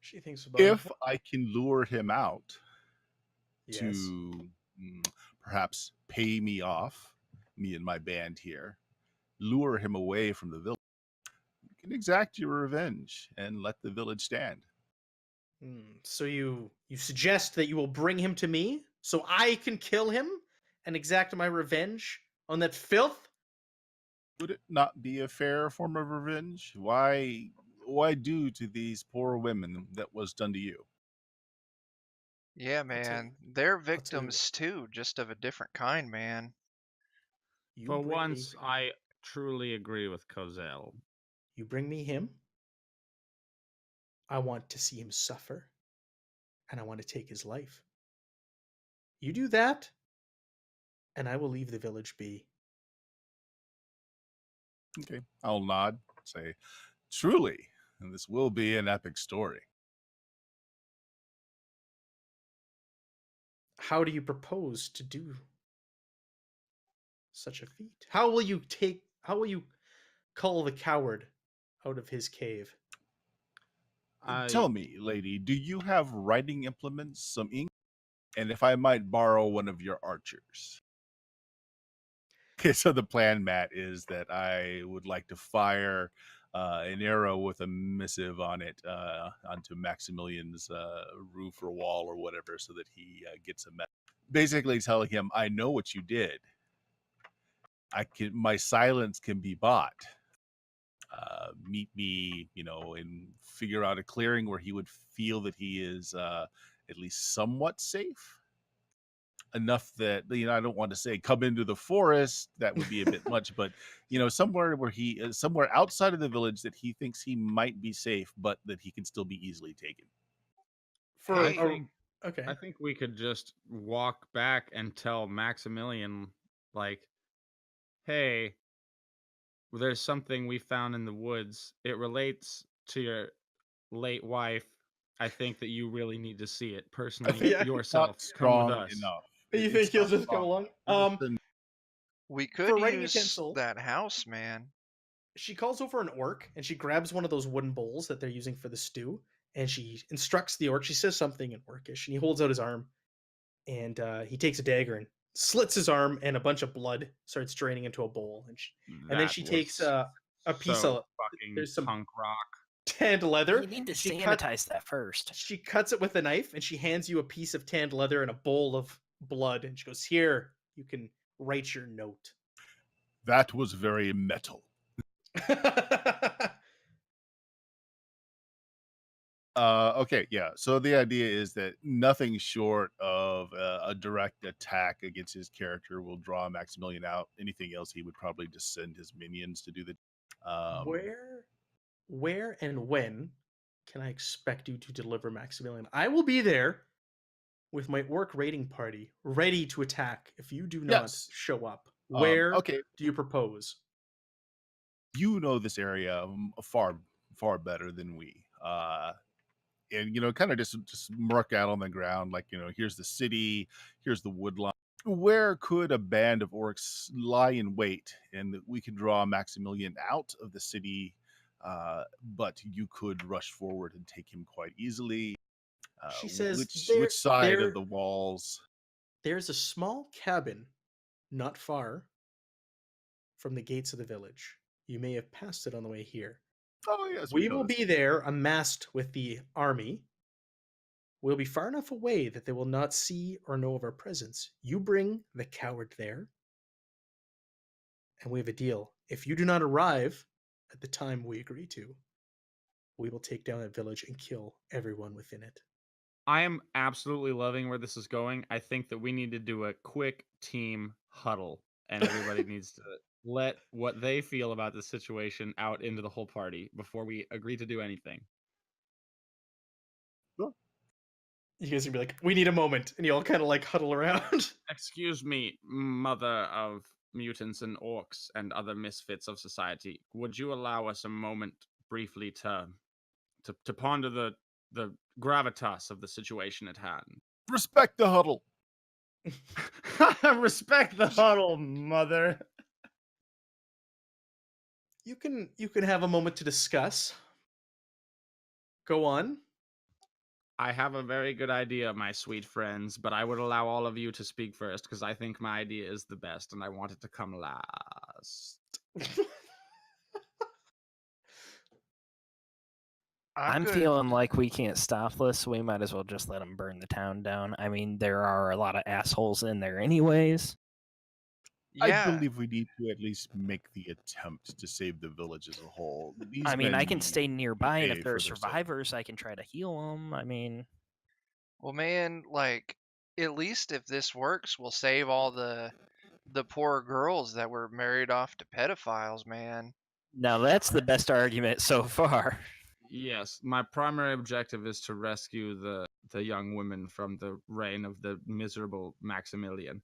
She thinks about If I can lure him out yes. to perhaps pay me off, me and my band here, lure him away from the village, you can exact your revenge and let the village stand. So you suggest that you will bring him to me so I can kill him and exact my revenge on that filth? Would it not be a fair form of revenge? Why do to these poor women that was done to you? Yeah, man. They're tell you victims too, just of a different kind, man. You For bring once, me, I truly agree with Cozell. you bring me him. I want to see him suffer, and I want to take his life. You do that, and I will leave the village be. Okay, I'll nod, say, truly, and this will be an epic story. How do you propose to do such a feat? How will you cull the coward out of his cave? Tell me, lady, do you have writing implements, some ink? and if I might borrow one of your archers. Okay, so the plan, Matt, is that I would like to fire an arrow with a missive on it onto Maximilian's roof or wall or whatever, so that he gets a message. Basically telling him, I know what you did. My silence can be bought. Meet me, and figure out a clearing where he would feel that he is at least somewhat safe. Enough that, I don't want to say come into the forest. That would be a bit much, but somewhere where somewhere outside of the village that he thinks he might be safe, but that he can still be easily taken. For I okay. think we could just walk back and tell Maximilian, like, hey, there's something we found in the woods. It relates to your late wife. I think that you really need to see it personally Yeah. yourself. Not Come with strong us. enough. You think It's he'll not just come strong along? enough. We For could writing use utensil, that house, man. she calls over an orc and she grabs one of those wooden bowls that they're using for the stew, and she instructs the orc. She says something in orcish, and he holds out his arm, and he takes a dagger and slits his arm, and a bunch of blood starts draining into a bowl. And then That she was takes a piece so of fucking there's some punk rock. tanned leather. You need to and she sanitize that first. She cuts it with a knife, and she hands you a piece of tanned leather and a bowl of blood, and she goes, "Here, you can write your note." That was very metal. Okay, yeah. So the idea is that nothing short of a direct attack against his character will draw Maximilian out. Anything else, he would probably just send his minions to do the. Where and when can I expect you to deliver Maximilian? I will be there with my orc raiding party, ready to attack if you do not Yes. show up. Where Okay, do you propose? you know this area far better than we. And kind of just mark out on the ground, like, here's the city, here's the woodline. Where could a band of orcs lie in wait, and that we could draw Maximilian out of the city, but you could rush forward and take him quite easily? She says, which side of the walls? There's a small cabin not far from the gates of the village. You may have passed it on the way here. Oh yes, We will be there, amassed with the army. We'll be far enough away that they will not see or know of our presence. You bring the coward there, and we have a deal. If you do not arrive at the time we agree to, we will take down that village and kill everyone within it. I am absolutely loving where this is going. I think that we need to do a quick team huddle, and everybody needs to let what they feel about the situation out into the whole party before we agree to do anything. You guys are gonna be like, we need a moment, and you all kind of like huddle around. Excuse me, mother of mutants and orcs and other misfits of society. Would you allow us a moment briefly to ponder the gravitas of the situation at hand? Respect the huddle. Respect the huddle, mother. You can have a moment to discuss. Go on. I have a very good idea, my sweet friends, but I would allow all of you to speak first because I think my idea is the best and I want it to come last. I'm good. feeling like we can't stop this, so we might as well just let them burn the town down. I mean, there are a lot of assholes in there anyways. Yeah. I believe we need to at least make the attempt to save the village as a whole. I mean, I men can need stay to nearby, and pay if there are for their safety. survivors, I can try to heal them. I mean, Well, man, like, at least if this works, we'll save all the poor girls that were married off to pedophiles, man. now that's the best argument so far. Yes, my primary objective is to rescue the young women from the reign of the miserable Maximilian.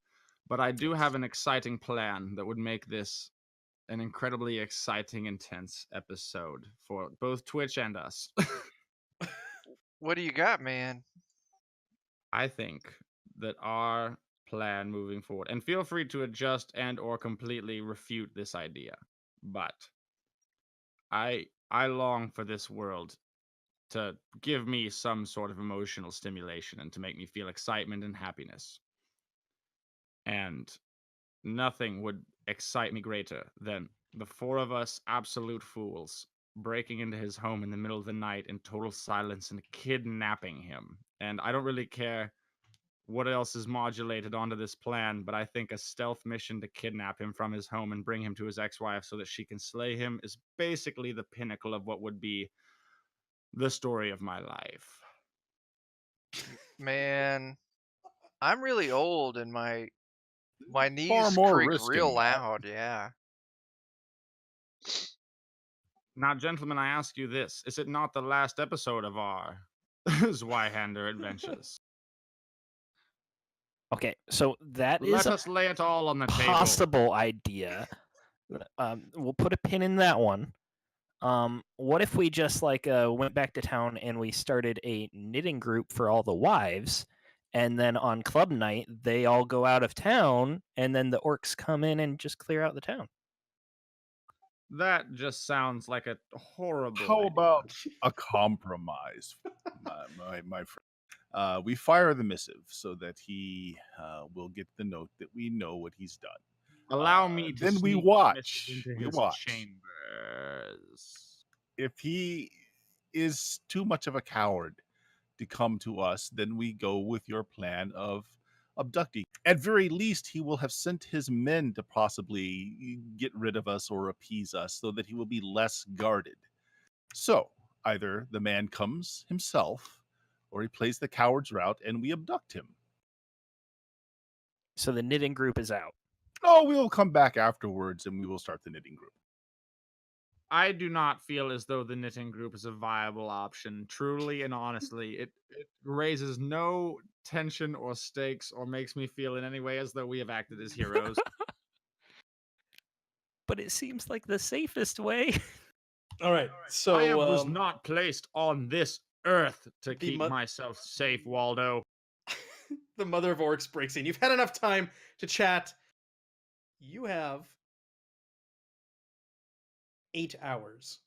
But I do have an exciting plan that would make this an incredibly exciting, intense episode for both Twitch and us. What do you got, man? I think that our plan moving forward, and feel free to adjust and or completely refute this idea, but I long for this world to give me some sort of emotional stimulation and to make me feel excitement and happiness. And nothing would excite me greater than the four of us absolute fools breaking into his home in the middle of the night in total silence and kidnapping him. And I don't really care what else is modulated onto this plan, but I think a stealth mission to kidnap him from his home and bring him to his ex-wife so that she can slay him is basically the pinnacle of what would be the story of my life. Man, I'm really old and my Far knees more creak risk real involved. loud. Yeah. Now, gentlemen, I ask you this. Is it not the last episode of our Zweihander adventures? Okay, so that is Let a us lay it all on the table. possible idea. We'll put a pin in that one. What if we just went back to town and we started a knitting group for all the wives, and then on club night they all go out of town, and then the orcs come in and just clear out the town? That just sounds like a horrible How idea. about a compromise, my friend? We fire the missive so that he will get the note that we know what he's done. Allow me to then we sneak watch. into We his watch. chambers. If he is too much of a coward to come to us, then we go with your plan of abducting. At very least, he will have sent his men to possibly get rid of us or appease us so that he will be less guarded. So, either the man comes himself or he plays the coward's route and we abduct him. So the knitting group is out. Oh, we'll come back afterwards and we will start the knitting group. I do not feel as though the knitting group is a viable option. Truly and honestly, it raises no tension or stakes or makes me feel in any way as though we have acted as heroes. But it seems like the safest way. All right. So I was not placed on this earth to the keep mo- myself safe, Waldo. the mother of orcs breaks in. You've had enough time to chat. You have 8 hours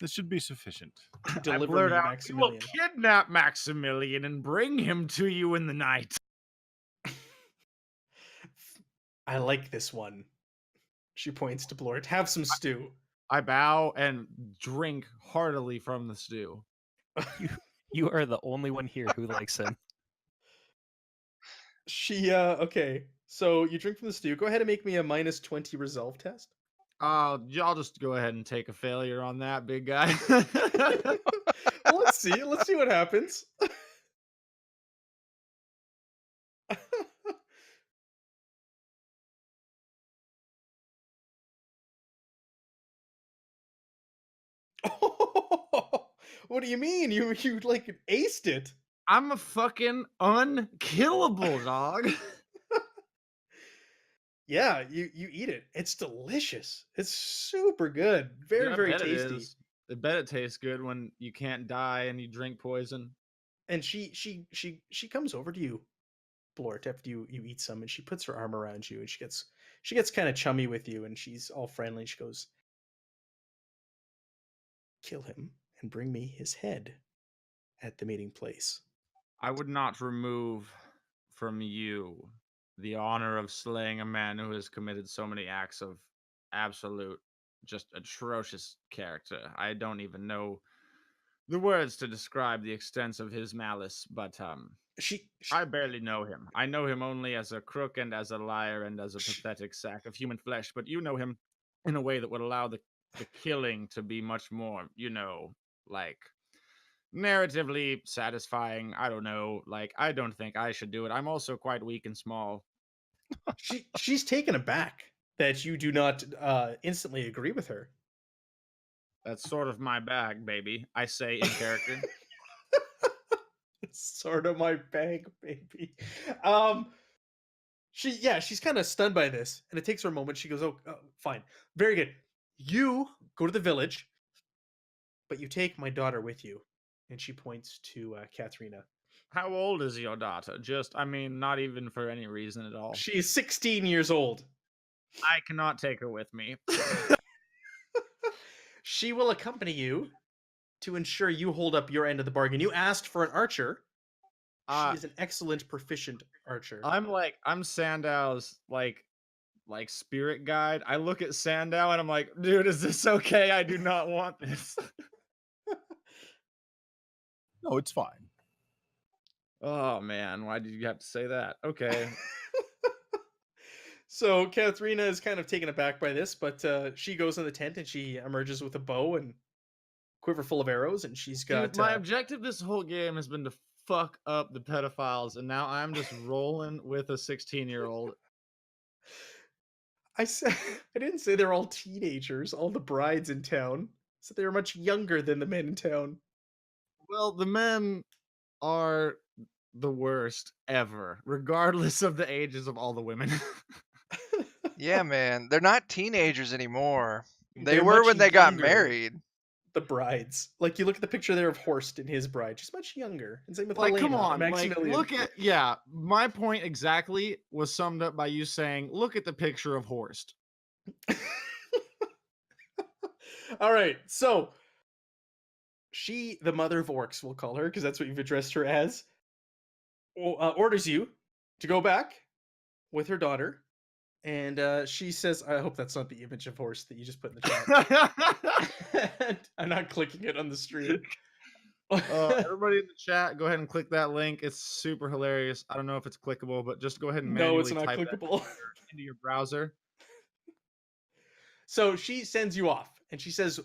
This should be sufficient. to I deliver blurt me out, "We will Maximilian. kidnap Maximilian and bring him to you in the night." I like this one. She points to Blort. Have some stew. I bow and drink heartily from the stew. You are the only one here who likes him. She okay. So you drink from the stew. Go ahead and make me a -20 resolve test. I'll just go ahead and take a failure on that, big guy. Well, let's see. Let's see what happens. What do you mean? You like aced it. I'm a fucking unkillable dog. Yeah, you eat it. It's delicious. It's super good. Very Dude, I very bet it tasty. is. I bet it tastes good when you can't die and you drink poison. And she comes over to you, Blort, after you eat some, and she puts her arm around you, and she gets kind of chummy with you, and she's all friendly. She goes, "Kill him and bring me his head at the meeting place." I would not remove from you the honor of slaying a man who has committed so many acts of absolute, just atrocious character. I don't even know the words to describe the extent of his malice, but She I barely know him. I know him only as a crook and as a liar and as a pathetic sack of human flesh, but you know him in a way that would allow the killing to be much more, like narratively satisfying. I don't know. Like, I don't think I should do it. I'm also quite weak and small. she's taken aback that you do not instantly agree with her. That's sort of my bag, baby. I say in character. It's sort of my bag, baby. She's kind of stunned by this, and it takes her a moment. She goes, "Oh, fine, very good. You go to the village, but you take my daughter with you." And she points to Katharina. How old is your daughter? Just, I mean, not even for any reason at all. She is 16 years old. I cannot take her with me. She will accompany you to ensure you hold up your end of the bargain. You asked for an archer. She Uh, is an excellent, proficient archer. I'm Sandow's like spirit guide. I look at Sandow and I'm like, dude, is this okay? I do not want this. No, it's fine. Oh man, why did you have to say that? Okay. So Katharina is kind of taken aback by this, but she goes in the tent and she emerges with a bow and quiver full of arrows, and she's got Dude, my objective this whole game has been to fuck up the pedophiles, and now I'm just rolling with a 16-year-old. I said I didn't say they're all teenagers, all the brides in town. So they're much younger than the men in town. Well, the men are the worst ever, regardless of the ages of all the women. Yeah, man, they're not teenagers anymore. They They're were much when they got younger. married. The brides. Like you look at the picture there of Horst and his bride. She's much younger. And same with Like, Helena, come on, like, Maximilian. look at, yeah, my point exactly was summed up by you saying, look at the picture of Horst. All right, so she, the mother of orcs, we'll call her, because that's what you've addressed her as, orders you to go back with her daughter. And she says, I hope that's not the image of Horst that you just put in the chat. I'm not clicking it on the stream. Everybody in the chat, go ahead and click that link. It's super hilarious. I don't know if it's clickable, but just go ahead and No, manually it's not type that clickable. into your browser. So she sends you off, and she says,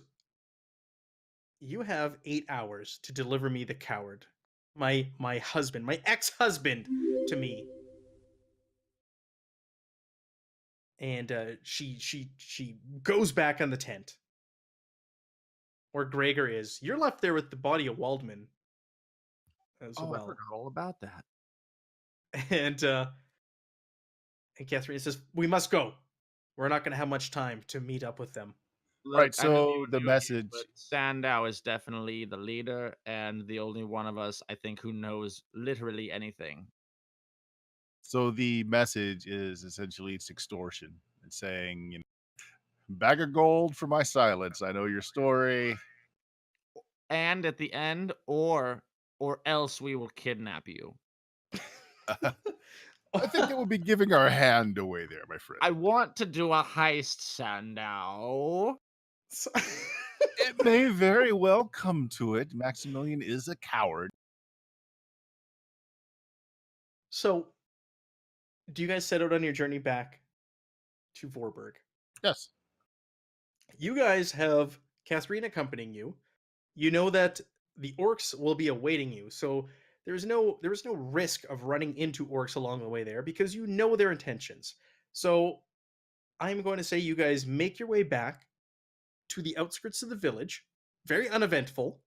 you have 8 hours to deliver me the coward, my husband, my ex-husband, to me. And she goes back on the tent where Gregor is. You're left there with the body of Waldman as I well. forgot all about that. And Catherine says, we must go. We're not going to have much time to meet up with them. Right, I know so you the knew message- but Sandow is definitely the leader and the only one of us, I think, who knows literally anything. So the message is essentially it's extortion. It's saying, you know, bag of gold for my silence. I know your story. And at the end, or else we will kidnap you. I think that would be giving our hand away there, my friend. I want to do a heist, Sandow. So- It may very well come to it. Maximilian is a coward. So, do you guys set out on your journey back to Vorburg? Yes. You guys have Catherine accompanying you. You know that the orcs will be awaiting you, so there is no risk of running into orcs along the way there because you know their intentions. So I'm going to say you guys make your way back to the outskirts of the village, very uneventful.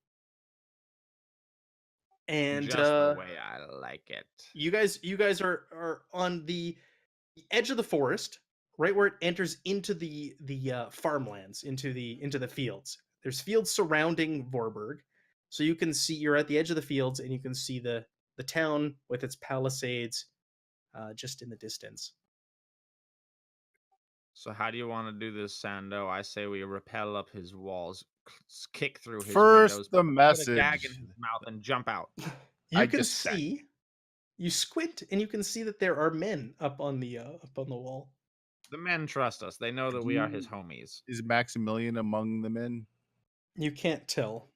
And Just the way I like it. you guys are on the edge of the forest, right where it enters into the farmlands, into the fields. There's fields surrounding Vorburg, so you can see you're at the edge of the fields and you can see the town with its palisades just in the distance. So how do you want to do this, Sandow? I say we rappel up his walls, kick through his First, windows, the put a message. gag in his mouth, and jump out. You I can dissent. see, you squint and you can see that there are men up on the wall. The men trust us. They know that we are his homies. Is Maximilian among the men? You can't tell.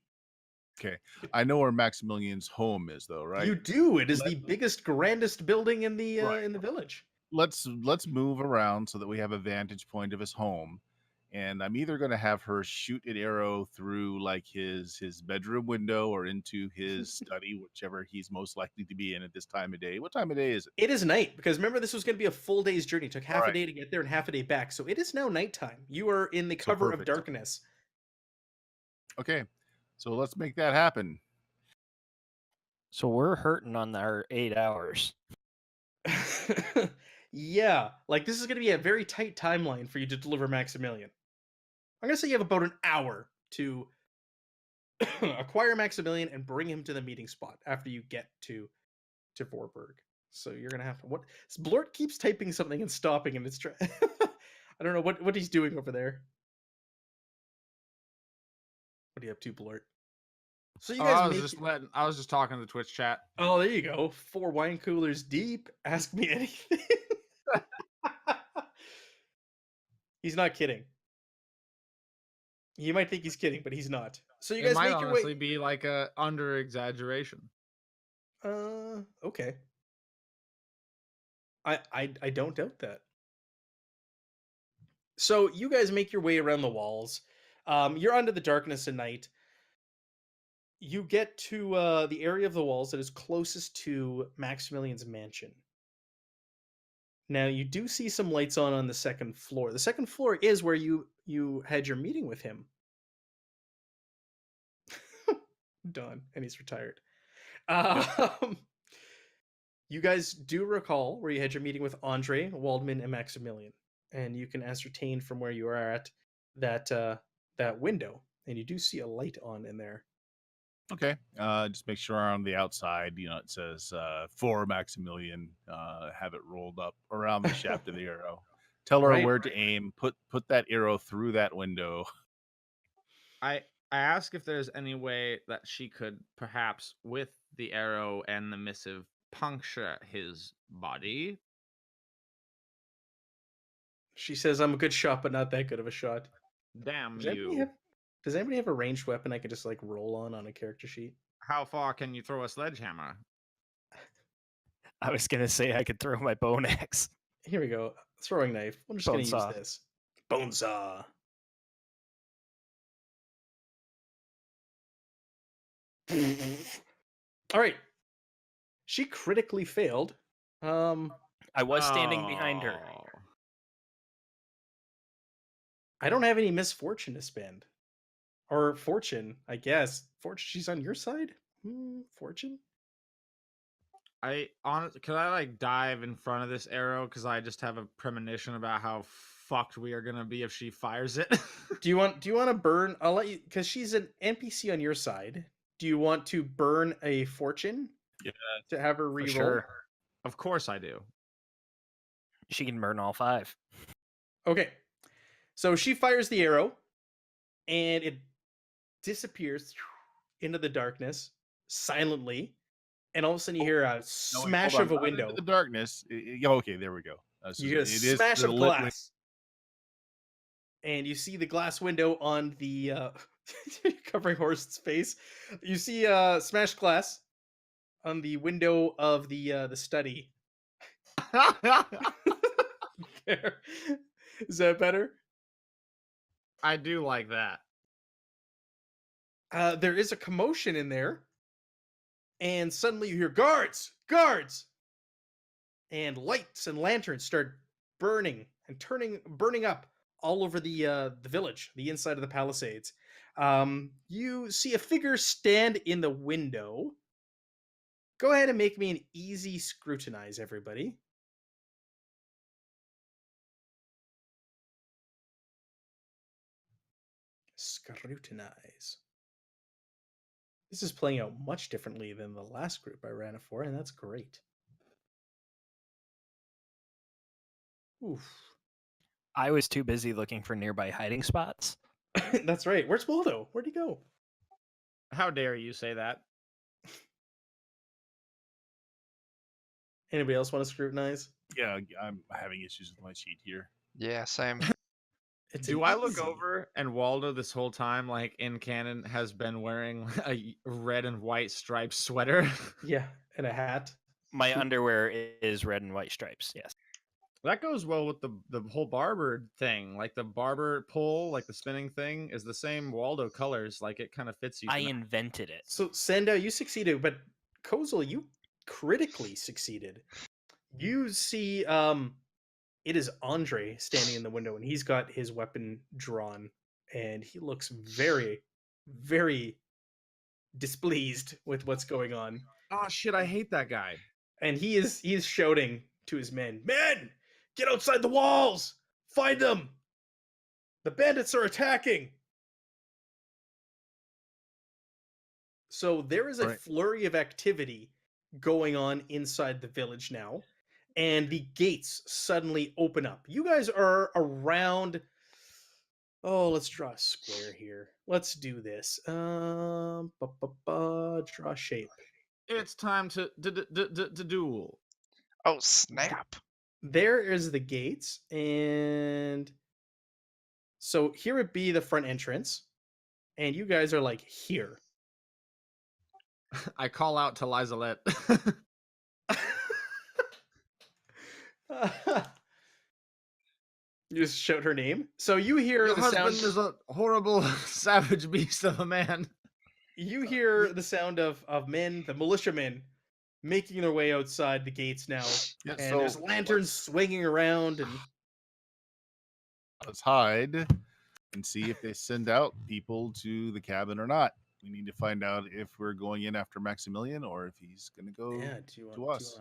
Okay. I know where Maximilian's home is, though, right? You do. It is the biggest, grandest building in the Right. in the village. Let's move around so that we have a vantage point of his home. And I'm either going to have her shoot an arrow through like his bedroom window or into his study, whichever he's most likely to be in at this time of day. What time of day is it? It is night because remember this was going to be a full day's journey. It took half a Alright. day to get there and half a day back. So it is now nighttime. You are in the cover of perfect. darkness. Okay. So let's make that happen. So we're hurting on our 8 hours. Yeah, like this is going to be a very tight timeline for you to deliver Maximilian. I'm going to say you have about an hour to acquire Maximilian and bring him to the meeting spot after you get to Vorburg. So you're going to have to Blort keeps typing something and stopping and it's I don't know what he's doing over there. What are you up to, Blort? So you Oh, guys I was just talking to the Twitch chat. Oh, there you go. 4 wine coolers deep. Ask me anything. He's not kidding. You might think he's kidding, but he's not. So you It guys might make your honestly way. be like a under exaggeration. Okay. I don't doubt that. So you guys make your way around the walls. You're under the darkness at night. You get to the area of the walls that is closest to Maximilian's mansion. Now you do see some lights on the second floor. The second floor is where you had your meeting with him. Done, and he's retired. You guys do recall where you had your meeting with Andre, Waldman, and Maximilian, and you can ascertain from where you are at that window, and you do see a light on in there. Okay. Just make sure on the outside, it says for Maximilian. Have it rolled up around the shaft of the arrow. Tell her Right. where to aim. Put that arrow through that window. I ask if there's any way that she could perhaps, with the arrow and the missive, puncture his body. She says, "I'm a good shot, but not that good of a shot." Damn Does anybody you. have, does anybody have a ranged weapon I could just like roll on a character sheet? How far can you throw a sledgehammer? I was gonna say I could throw my bone axe. Here we go. Throwing knife. I'm just Bone going to use saw. this. Bone saw. All right. She critically failed. I was standing behind her. Oh. I don't have any misfortune to spend. Or fortune, I guess. Fortune, she's on your side? Fortune? Could I like dive in front of this arrow? Because I just have a premonition about how fucked we are gonna be if she fires it. Do you want to burn? I'll let you, because she's an NPC on your side. Do you want to burn a fortune? Yeah. To have her For reroll? sure. Of course I do. She can burn all 5. Okay. So she fires the arrow, and it disappears into the darkness silently, and all of a sudden you hear a smash Hold of a on, not window. into the darkness. Okay, there we go. You hear a it is smash the of lit glass, and you see the glass window on the covering Horst's face. You see smashed glass on the window of the study. There. Is that better? I do like that. There is a commotion in there, and suddenly you hear guards, guards, and lights and lanterns start burning and burning up all over the village, the inside of the palisades. You see a figure stand in the window. Go ahead and make me an easy scrutinize, everybody. Scrutinize. This is playing out much differently than the last group I ran it for, and that's great. Oof. I was too busy looking for nearby hiding spots. That's right. Where's Waldo? Where'd he go? How dare you say that? Anybody else want to scrutinize? Yeah, I'm having issues with my sheet here. Yeah, same. Do I look over and Waldo this whole time, like in canon, has been wearing a red and white striped sweater? Yeah, and a hat. My underwear is red and white stripes. Yes. That goes well with the whole barber thing. Like the barber pole, like the spinning thing, is the same Waldo colors. Like it kind of fits you. I invented it. So Sandow, you succeeded, but Kozel, you critically succeeded. You see, it is Andre standing in the window, and he's got his weapon drawn, and he looks very, very displeased with what's going on. Oh shit! I hate that guy. And he is shouting to his men, "Men, get outside the walls! Find them! The bandits are attacking!" So there is a flurry of activity going on inside the village now, and the gates suddenly open up. You guys are around Oh, let's draw a square here. Let's do this. Draw shape. It's time to duel. Oh, snap. There is the gates, and so here would be the front entrance, and you guys are like here. I call out to Lizelette. You just shout her name. So you hear Your the husband sound. is a horrible, savage beast of a man. You hear the sound of men, the militiamen, making their way outside the gates now, Yeah, and there's lanterns swinging around, and let's hide and see if they send out people to the cabin or not. We need to find out if we're going in after Maximilian or if he's going to go yeah. to us.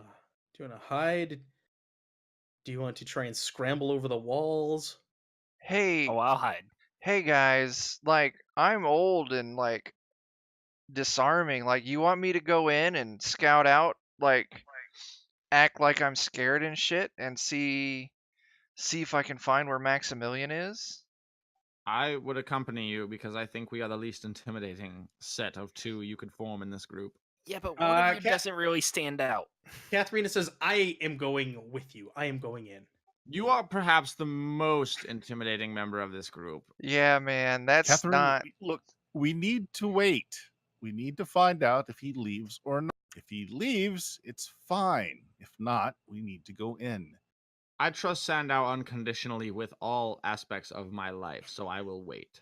Do you want to hide? Do you want to try and scramble over the walls? Hey, Oh, I'll hide. hey guys, like I'm old and like disarming. Like you want me to go in and scout out, like act like I'm scared and shit and see if I can find where Maximilian is? I would accompany you because I think we are the least intimidating set of two you could form in this group. Yeah, but one of you Cat- doesn't really stand out. Katharina says, "I am going with you. I am going in." You are perhaps the most intimidating member of this group. Yeah, man, that's Catherine, not look, we need to wait. We need to find out if he leaves or not. If he leaves, it's fine. If not, we need to go in. I trust Sandow unconditionally with all aspects of my life, so I will wait.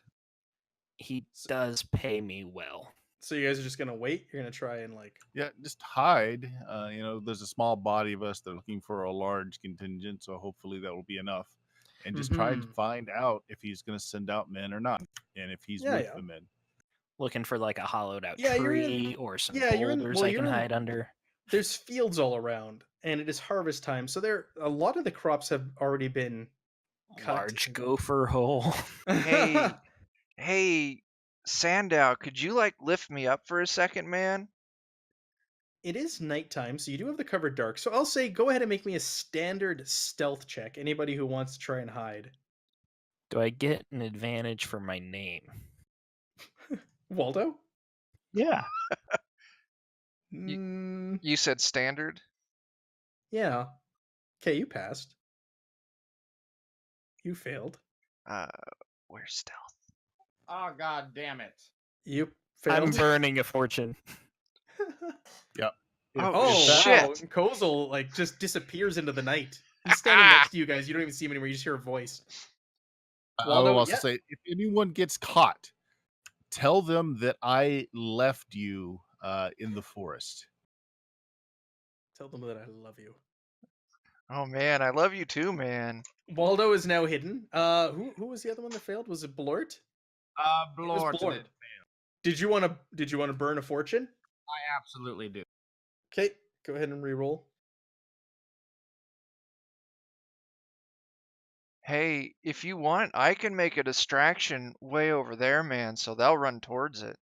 He does pay me well. So you guys are just gonna wait. You're gonna try and like. Yeah, just hide. There's a small body of us. They're looking for a large contingent, so hopefully that will be enough. And just try to find out if he's going to send out men or not, and if he's with the men. Looking for like a hollowed out Yeah, you're tree in- or some yeah, you're in- boulders well, I you're can in- hide under. There's fields all around, and it is harvest time. So a lot of the crops have already been cut. Large gopher hole. Hey, hey, Sandow, could you like lift me up for a second, man? It is nighttime, so you do have the cover dark. So I'll say, go ahead and make me a standard stealth check. Anybody who wants to try and hide. Do I get an advantage for my name? Waldo? Yeah. You said standard? Yeah. Okay, you passed. You failed. Where's stealth? Oh, god damn it. You I'm failed. burning a fortune. Oh, wow. shit. Kozel like just disappears into the night. He's standing next to you guys. You don't even see him anymore. You just hear a voice. I Waldo, will also yeah. say, if anyone gets caught, tell them that I left you in the forest. Tell them that I love you. Oh man, I love you too, man. Waldo is now hidden. Who was the other one that failed? Was it Blort? It was Blort. Blort. Did you want to burn a fortune? I absolutely do. Okay, go ahead and re-roll. Hey, if you want, I can make a distraction way over there, man, so they'll run towards it.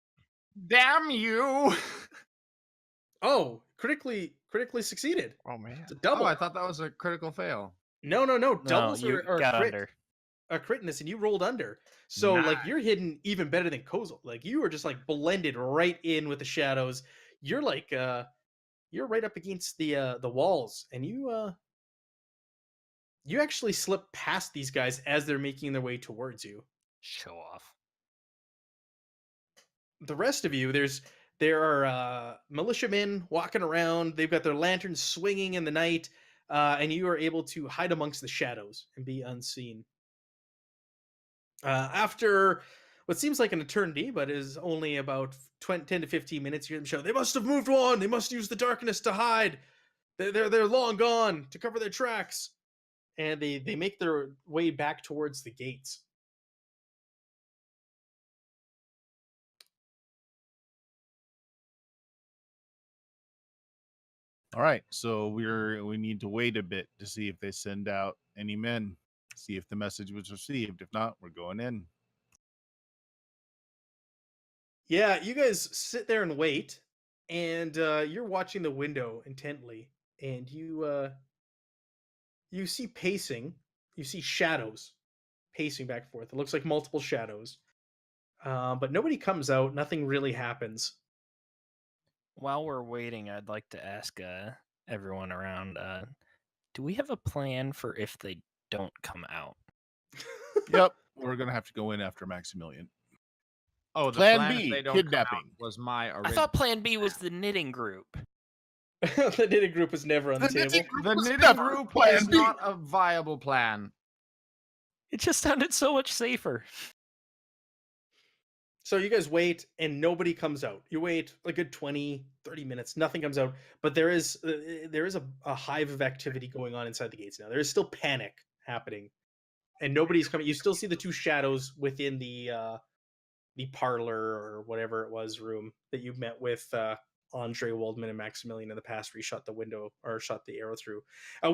Damn you! Oh, critically succeeded. Oh man. It's a double. Oh, I thought that was a critical fail. No. Doubles you are got crit, under. a critness, and you rolled under. So like Nice. you're hidden even better than Kozel. Like you were just like blended right in with the shadows. You're like you're right up against the walls, and you actually slip past these guys as they're making their way towards you. Show off. The rest of you, there are militiamen walking around. They've got their lanterns swinging in the night, and you are able to hide amongst the shadows and be unseen. After what seems like an eternity, but is only about 10 to 15 minutes, you hear them shout, "They must have moved on. They must use the darkness to hide. They're long gone to cover their tracks." And they make their way back towards the gates. All right, so we need to wait a bit to see if they send out any men. See if the message was received. If not, we're going in. Yeah, you guys sit there and wait, and you're watching the window intently, and you see pacing, you see shadows pacing back and forth. It looks like multiple shadows. But nobody comes out. Nothing really happens. While we're waiting, I'd like to ask everyone around, do we have a plan for if they don't come out? Yep, we're gonna have to go in after Maximilian. Oh, the Plan plan B, if they don't come out kidnapping. was my I original. thought Plan B was the knitting group. The knitting group was never on the table. The was knitting never group Plan is B. not a viable plan. It just sounded so much safer. So you guys wait and nobody comes out. You wait a good 20, 30 minutes. Nothing comes out. But there is a hive of activity going on inside the gates now. There is still panic happening. And nobody's coming. You still see the two shadows within the parlor or whatever it was room that you met with Andre Waldman and Maximilian in the past where you shot the window or shot the arrow through.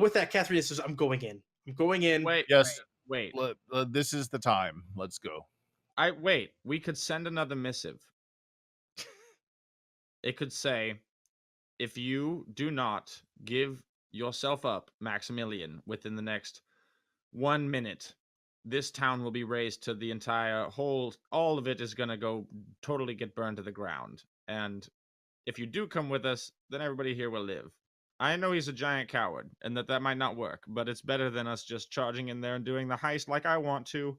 With that, Catherine says, I'm going in. I'm going in. Wait, Yes. wait. This is the time. Let's go. We could send another missive. It could say, if you do not give yourself up, Maximilian, within the next 1 minute, this town will be razed to the entire whole. All of it is going to go totally get burned to the ground. And if you do come with us, then everybody here will live. I know he's a giant coward and that might not work, but it's better than us just charging in there and doing the heist like I want to,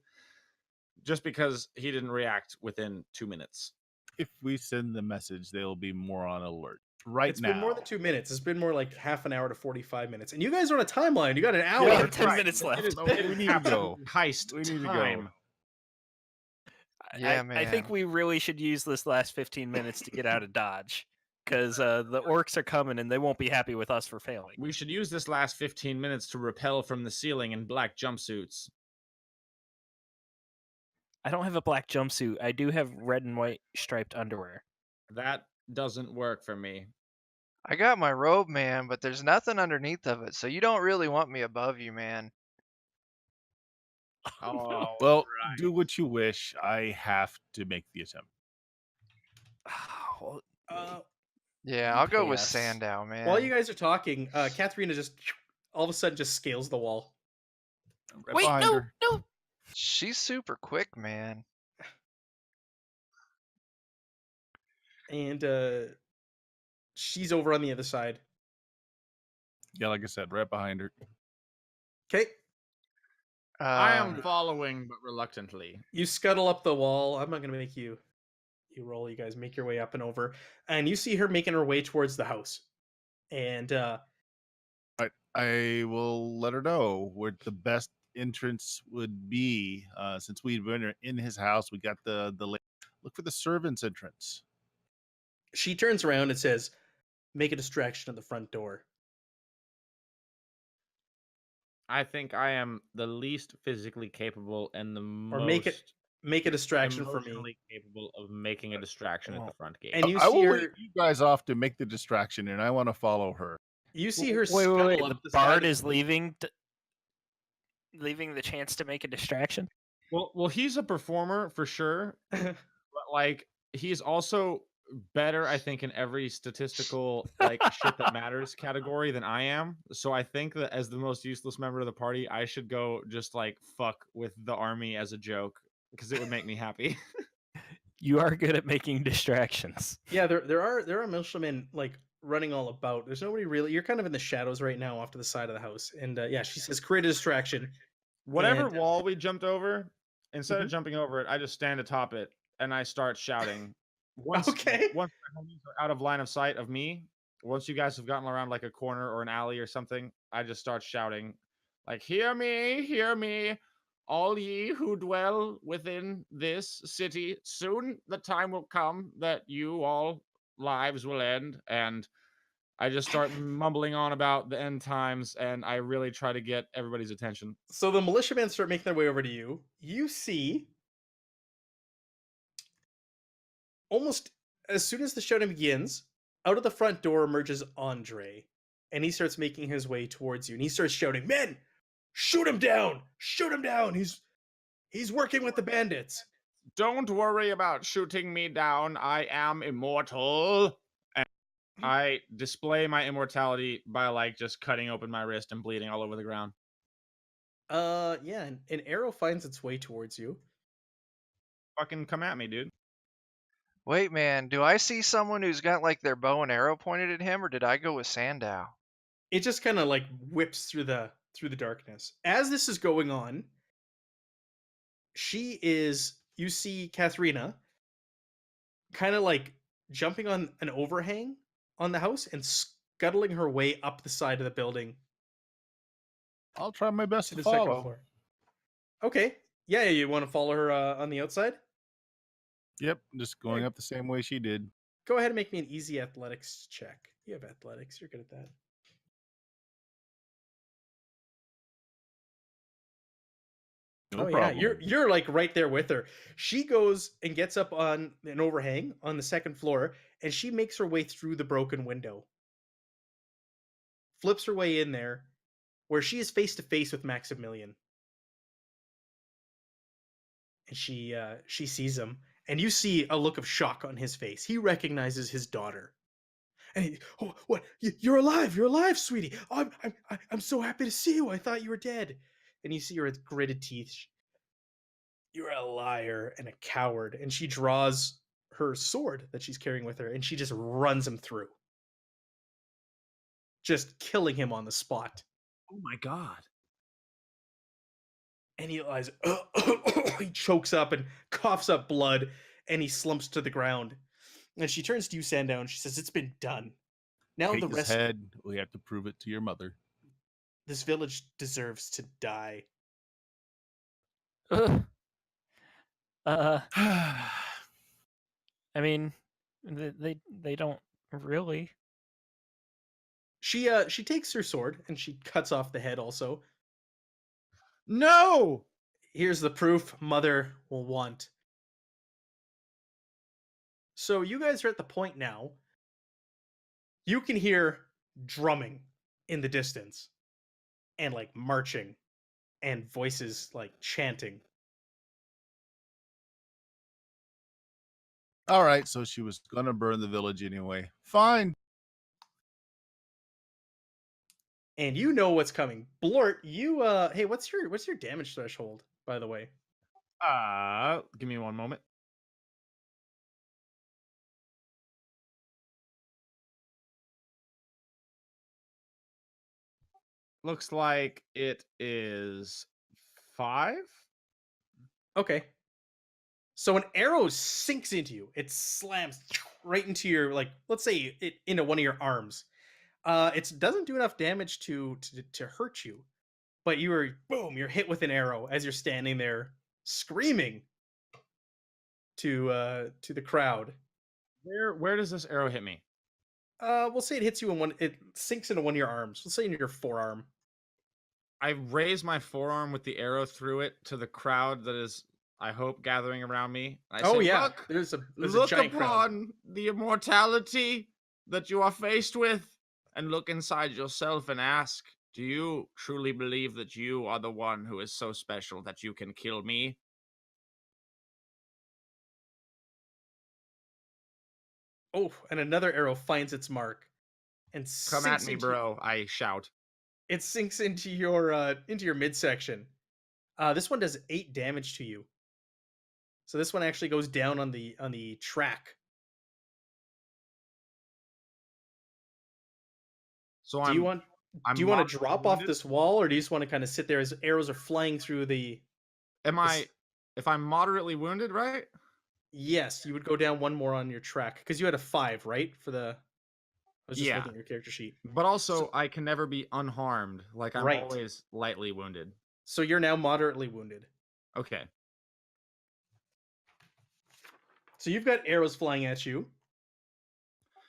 just because he didn't react within 2 minutes. If we send the message, they'll be more on alert. Right It's now. been more than 2 minutes. It's been more like half an hour to 45 minutes. And you guys are on a timeline. You got an hour. We Yeah, have 10 right. minutes left. We need to go. Heist We need to go. time. Yeah, I think man. we really should use this last 15 minutes to get out of Dodge. Because the orcs are coming and they won't be happy with us for failing. We should use this last 15 minutes to rappel from the ceiling in black jumpsuits. I don't have a black jumpsuit. I do have red and white striped underwear. That doesn't work for me. I got my robe, man, but there's nothing underneath of it, so you don't really want me above you, man. Oh, Well, do what you wish. I have to make the attempt. Well, Yeah, You I'll go pay with us. Sandow, man. While you guys are talking, Katharina just all of a sudden just scales the wall. Right wait, behind no, her. no. She's super quick, man. And she's over on the other side. Yeah, like I said, right behind her. Okay. I am Um, following, but reluctantly. You scuttle up the wall. I'm not going to make you roll. You guys make your way up and over. And you see her making her way towards the house. And I will let her know where the best entrance would be. Since we've been in his house, we got the look for the servants' entrance. she turns around and says, make a distraction at the front door. I think I am the least physically capable and the Or most make a distraction for me. emotionally capable of making a distraction at the front gate. And you I see will her wait you guys off to make the distraction, and I want to follow her. you see her Wait, scuttle wait, wait. up The the side bard of is the- leaving the chance to make a distraction. Well, he's a performer for sure, but like he's also better, I think, in every statistical like shit that matters category than I am. So I think that as the most useless member of the party, I should go just like fuck with the army as a joke because it would make me happy. You are good at making distractions. Yeah, there are militiamen like running all about. There's nobody really. You're kind of in the shadows right now, off to the side of the house. And yeah, she says, create a distraction. Whatever And, wall we jumped over, instead of Mhm. jumping over it, I just stand atop it and I start shouting. Once Okay. once my homies are out of line of sight of me, once you guys have gotten around like a corner or an alley or something, I just start shouting, like, hear me, all ye who dwell within this city. Soon the time will come that you all lives will end. And I just start mumbling on about the end times, and I really try to get everybody's attention. So the militiamen start making their way over to you. You see, almost as soon as the shouting begins, out of the front door emerges Andre, and he starts making his way towards you. And he starts shouting, "Men, shoot him down! Shoot him down! He's working with the bandits." Don't worry about shooting me down. I am immortal. And I display my immortality by like just cutting open my wrist and bleeding all over the ground. Yeah, an arrow finds its way towards you. Fucking come at me, dude. Wait, man, do I see someone who's got like their bow and arrow pointed at him, or did I go with Sandow? It just kind of like whips through the darkness. As this is going on, you see Katharina kind of like jumping on an overhang on the house and scuttling her way up the side of the building I'll try my best to to the second follow. floor. Okay. Yeah, you want to follow her on the outside? Yep, just going up the same way she did. Go ahead and make me an easy athletics check. You have athletics. You're good at that. No Yeah, problem. you're like right there with her. She goes and gets up on an overhang on the second floor, and she makes her way through the broken window. Flips her way in there, where she is face to face with Maximilian. And she sees him, and you see a look of shock on his face. He recognizes his daughter. And he, oh, what? You're alive! You're alive, sweetie! Oh, I'm so happy to see you. I thought you were dead. And you see her with gritted teeth. You're a liar and a coward. And she draws her sword that she's carrying with her, and she just runs him through, just killing him on the spot. Oh my god. And he lies. He chokes up and coughs up blood, and he slumps to the ground. And she turns to you, Sandow, and she says, "It's been done. Now Take the his rest. head. We have to prove it to your mother." This village deserves to die." Ugh. I mean, they don't really. She takes her sword and she cuts off the head. Also, No! here's the proof mother will want. So you guys are at the point now. You can hear drumming in the distance, and like marching, and voices like chanting. All right, so she was gonna burn the village anyway. Fine. And you know what's coming. Blort, you hey, what's your damage threshold, by the way? Give me one moment. Looks like it is 5. Okay. So an arrow sinks into you. It slams right into your, like, let's say it into one of your arms. It doesn't do enough damage to hurt you, but you're hit with an arrow as you're standing there screaming to the crowd. Where does this arrow hit me? We'll say it hits you in one. It sinks into one of your arms. Let's say in your forearm. I raise my forearm with the arrow through it to the crowd that is, I hope, gathering around me. I Oh say, yeah, Look, there's a look giant crowd. upon the immortality that you are faced with, and look inside yourself and ask, do you truly believe that you are the one who is so special that you can kill me? Oh, and another arrow finds its mark and Come at sinks me, into, bro, I shout. it sinks into your midsection. This one does 8 damage to you. So this one actually goes down on the track. So Do you want I'm do you want moderately to drop wounded? off this wall, or do you just want to kind of sit there as arrows are flying through the? If I'm moderately wounded, right? Yes, you would go down one more on your track because you had a 5, right? For the, I was just Yeah. looking at your character sheet. But also, I can never be unharmed. Like, I'm Right. always lightly wounded. So you're now moderately wounded. Okay. So you've got arrows flying at you.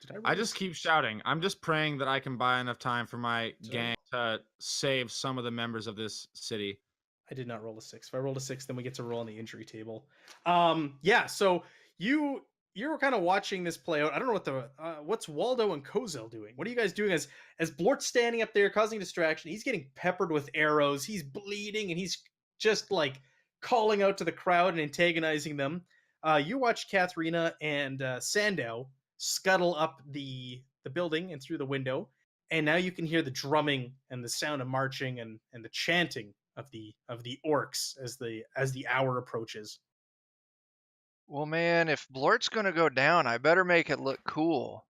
Did I just keep shouting. I'm just praying that I can buy enough time for my gang to save some of the members of this city. I did not roll a 6. If I rolled a 6, then we get to roll on the injury table. Yeah. So you were kind of watching this play out. I don't know what's Waldo and Kozel doing. What are you guys doing as Blort's standing up there causing distraction? He's getting peppered with arrows. He's bleeding, and he's just like calling out to the crowd and antagonizing them. You watch Katharina and Sandow scuttle up the building and through the window, and now you can hear the drumming and the sound of marching and the chanting of the orcs as the hour approaches? Well, man, if Blort's gonna go down, I better make it look cool.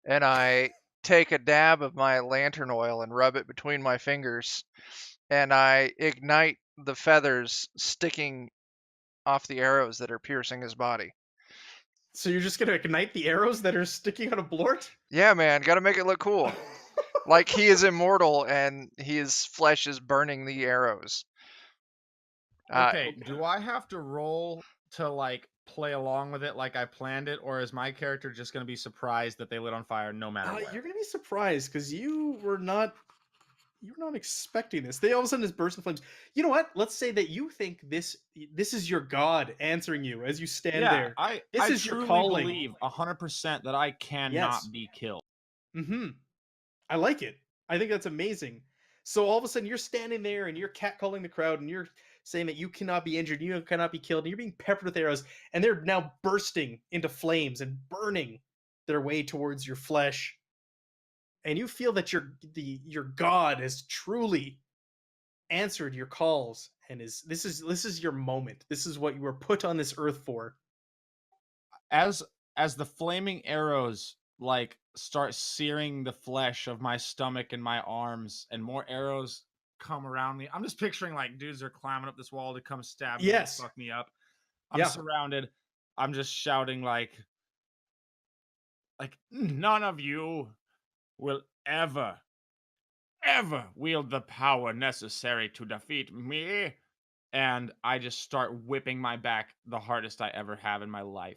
And I take a dab of my lantern oil and rub it between my fingers, and I ignite the feathers sticking off the arrows that are piercing his body. So you're just gonna ignite the arrows that are sticking out of Blort? Yeah, man, gotta make it look cool. Like he is immortal and his flesh is burning the arrows. Okay, do I have to roll to like play along with it like I planned it, or is my character just gonna be surprised that they lit on fire no matter what? You're gonna be surprised because you were not expecting this. They all of a sudden just burst in flames. You know what? Let's say that you think this is your god answering you as you stand there. This I is your truly calling. believe 100% that I cannot Yes. be killed. Mm-hmm. I like it. I think that's amazing. So all of a sudden you're standing there and you're catcalling the crowd and you're saying that you cannot be injured, you cannot be killed, and you're being peppered with arrows, and they're now bursting into flames and burning their way towards your flesh. And you feel that your god has truly answered your calls and this is your moment. This is what you were put on this earth for. As the flaming arrows like start searing the flesh of my stomach and my arms, and more arrows come around me, I'm just picturing like dudes are climbing up this wall to come stab me Yes. and fuck me up. I'm Yeah. surrounded. I'm just shouting like none of you will ever wield the power necessary to defeat me. And I just start whipping my back the hardest I ever have in my life.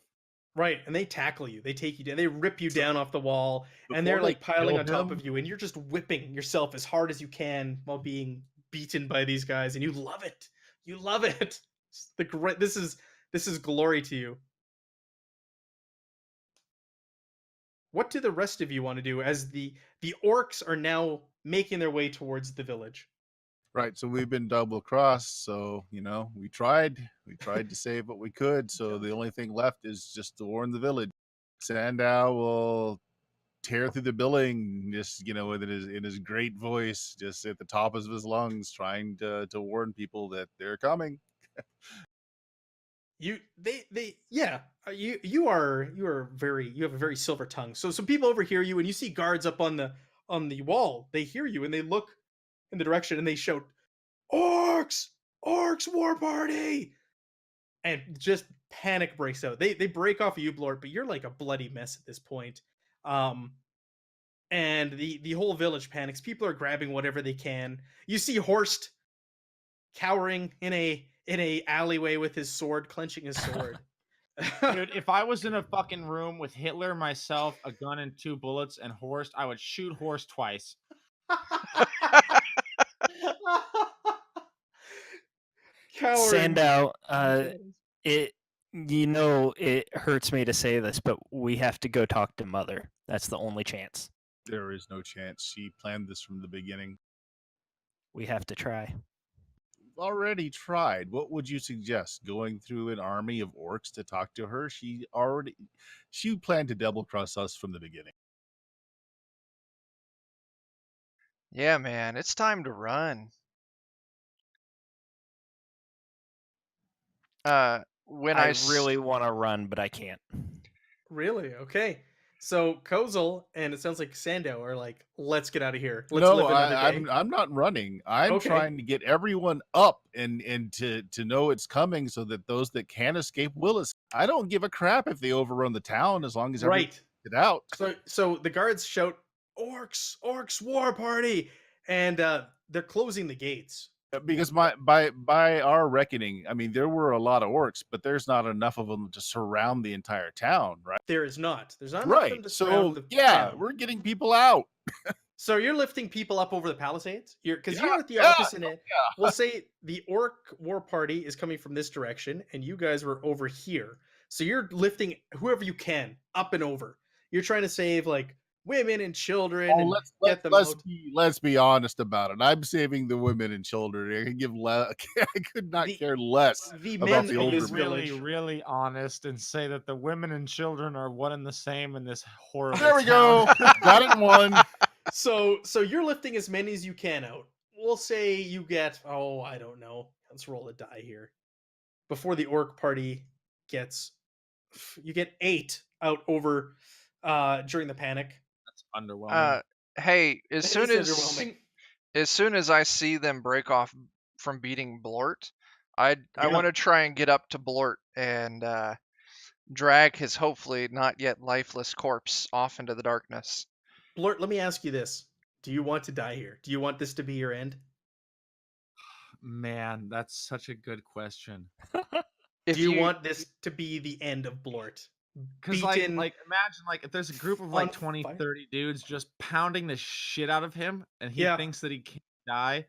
Right, and they tackle you. They take you down. They rip you down off the wall, and Before they're like they piling kill on top him- of you, and you're just whipping yourself as hard as you can while being beaten by these guys, and you love it. You love it. It's the great. This is glory to you. What do the rest of you want to do as the orcs are now making their way towards the village? Right, so we've been double crossed, so we tried to save what we could, so the only thing left is just to warn the village. Sandow will tear through the building, just with in his great voice, just at the top of his lungs, trying to warn people that they're coming. You you have a very silver tongue. So some people overhear you, and you see guards up on the wall. They hear you and they look in the direction and they shout, "Orcs! Orcs war party!" And just panic breaks out. They break off of you, Blort, but you're like a bloody mess at this point. And the whole village panics. People are grabbing whatever they can. You see Horst cowering in a alleyway with his sword, clenching his sword. Dude, if I was in a fucking room with Hitler, myself, a gun and 2 bullets, and Horst, I would shoot Horst twice. Cowering. Sandow, it hurts me to say this, but we have to go talk to Mother. That's the only chance. There is no chance. She planned this from the beginning. We have to try. Already tried. What would you suggest? Going through an army of orcs to talk to her? She planned to double cross us from the beginning. Yeah, man, it's time to run. When I really want to run, but I can't. Really? Okay. So Kozel and it sounds like Sandow are like, let's get out of here. Let's No, live another day. I'm not running. I'm Okay. trying to get everyone up and to know it's coming, so that those that can escape will escape. I don't give a crap if they overrun the town, as long as everyone Right. get out. So the guards shout, "Orcs war party!" And they're closing the gates. Because by our reckoning, I mean, there were a lot of orcs, but there's not enough of them to surround the entire town, right? There is not. There's not enough of them Right. to So surround the yeah, town. we're getting people out. So you're lifting people up over the palisades? Because Yeah, you're at the yeah, opposite end. We'll say the orc war party is coming from this direction, and you guys were over here. So you're lifting whoever you can up and over. You're trying to save like women and children Oh, and get them out. let's be honest about it. I'm saving the women and children. I can give I could not care less The about men the of older this people. village. Really honest and say that the women and children are one and the same in this horrible There we town. go. Got it in one. So you're lifting as many as you can out. we'll say you get, I don't know. Let's roll a die here. Before the orc party gets, you get 8 out over during the panic. That's underwhelming. Hey, It is underwhelming. as soon as I see them break off from beating Blort, I want to try and get up to Blort and drag his hopefully not yet lifeless corpse off into the darkness. Blurt, let me ask you this. Do you want to die here? Do you want this to be your end? Man, that's such a good question. Do you want this to be the end of Blort? Because like imagine like if there's a group of like 20, fire. 30 dudes just pounding the shit out of him and he thinks that he can't die,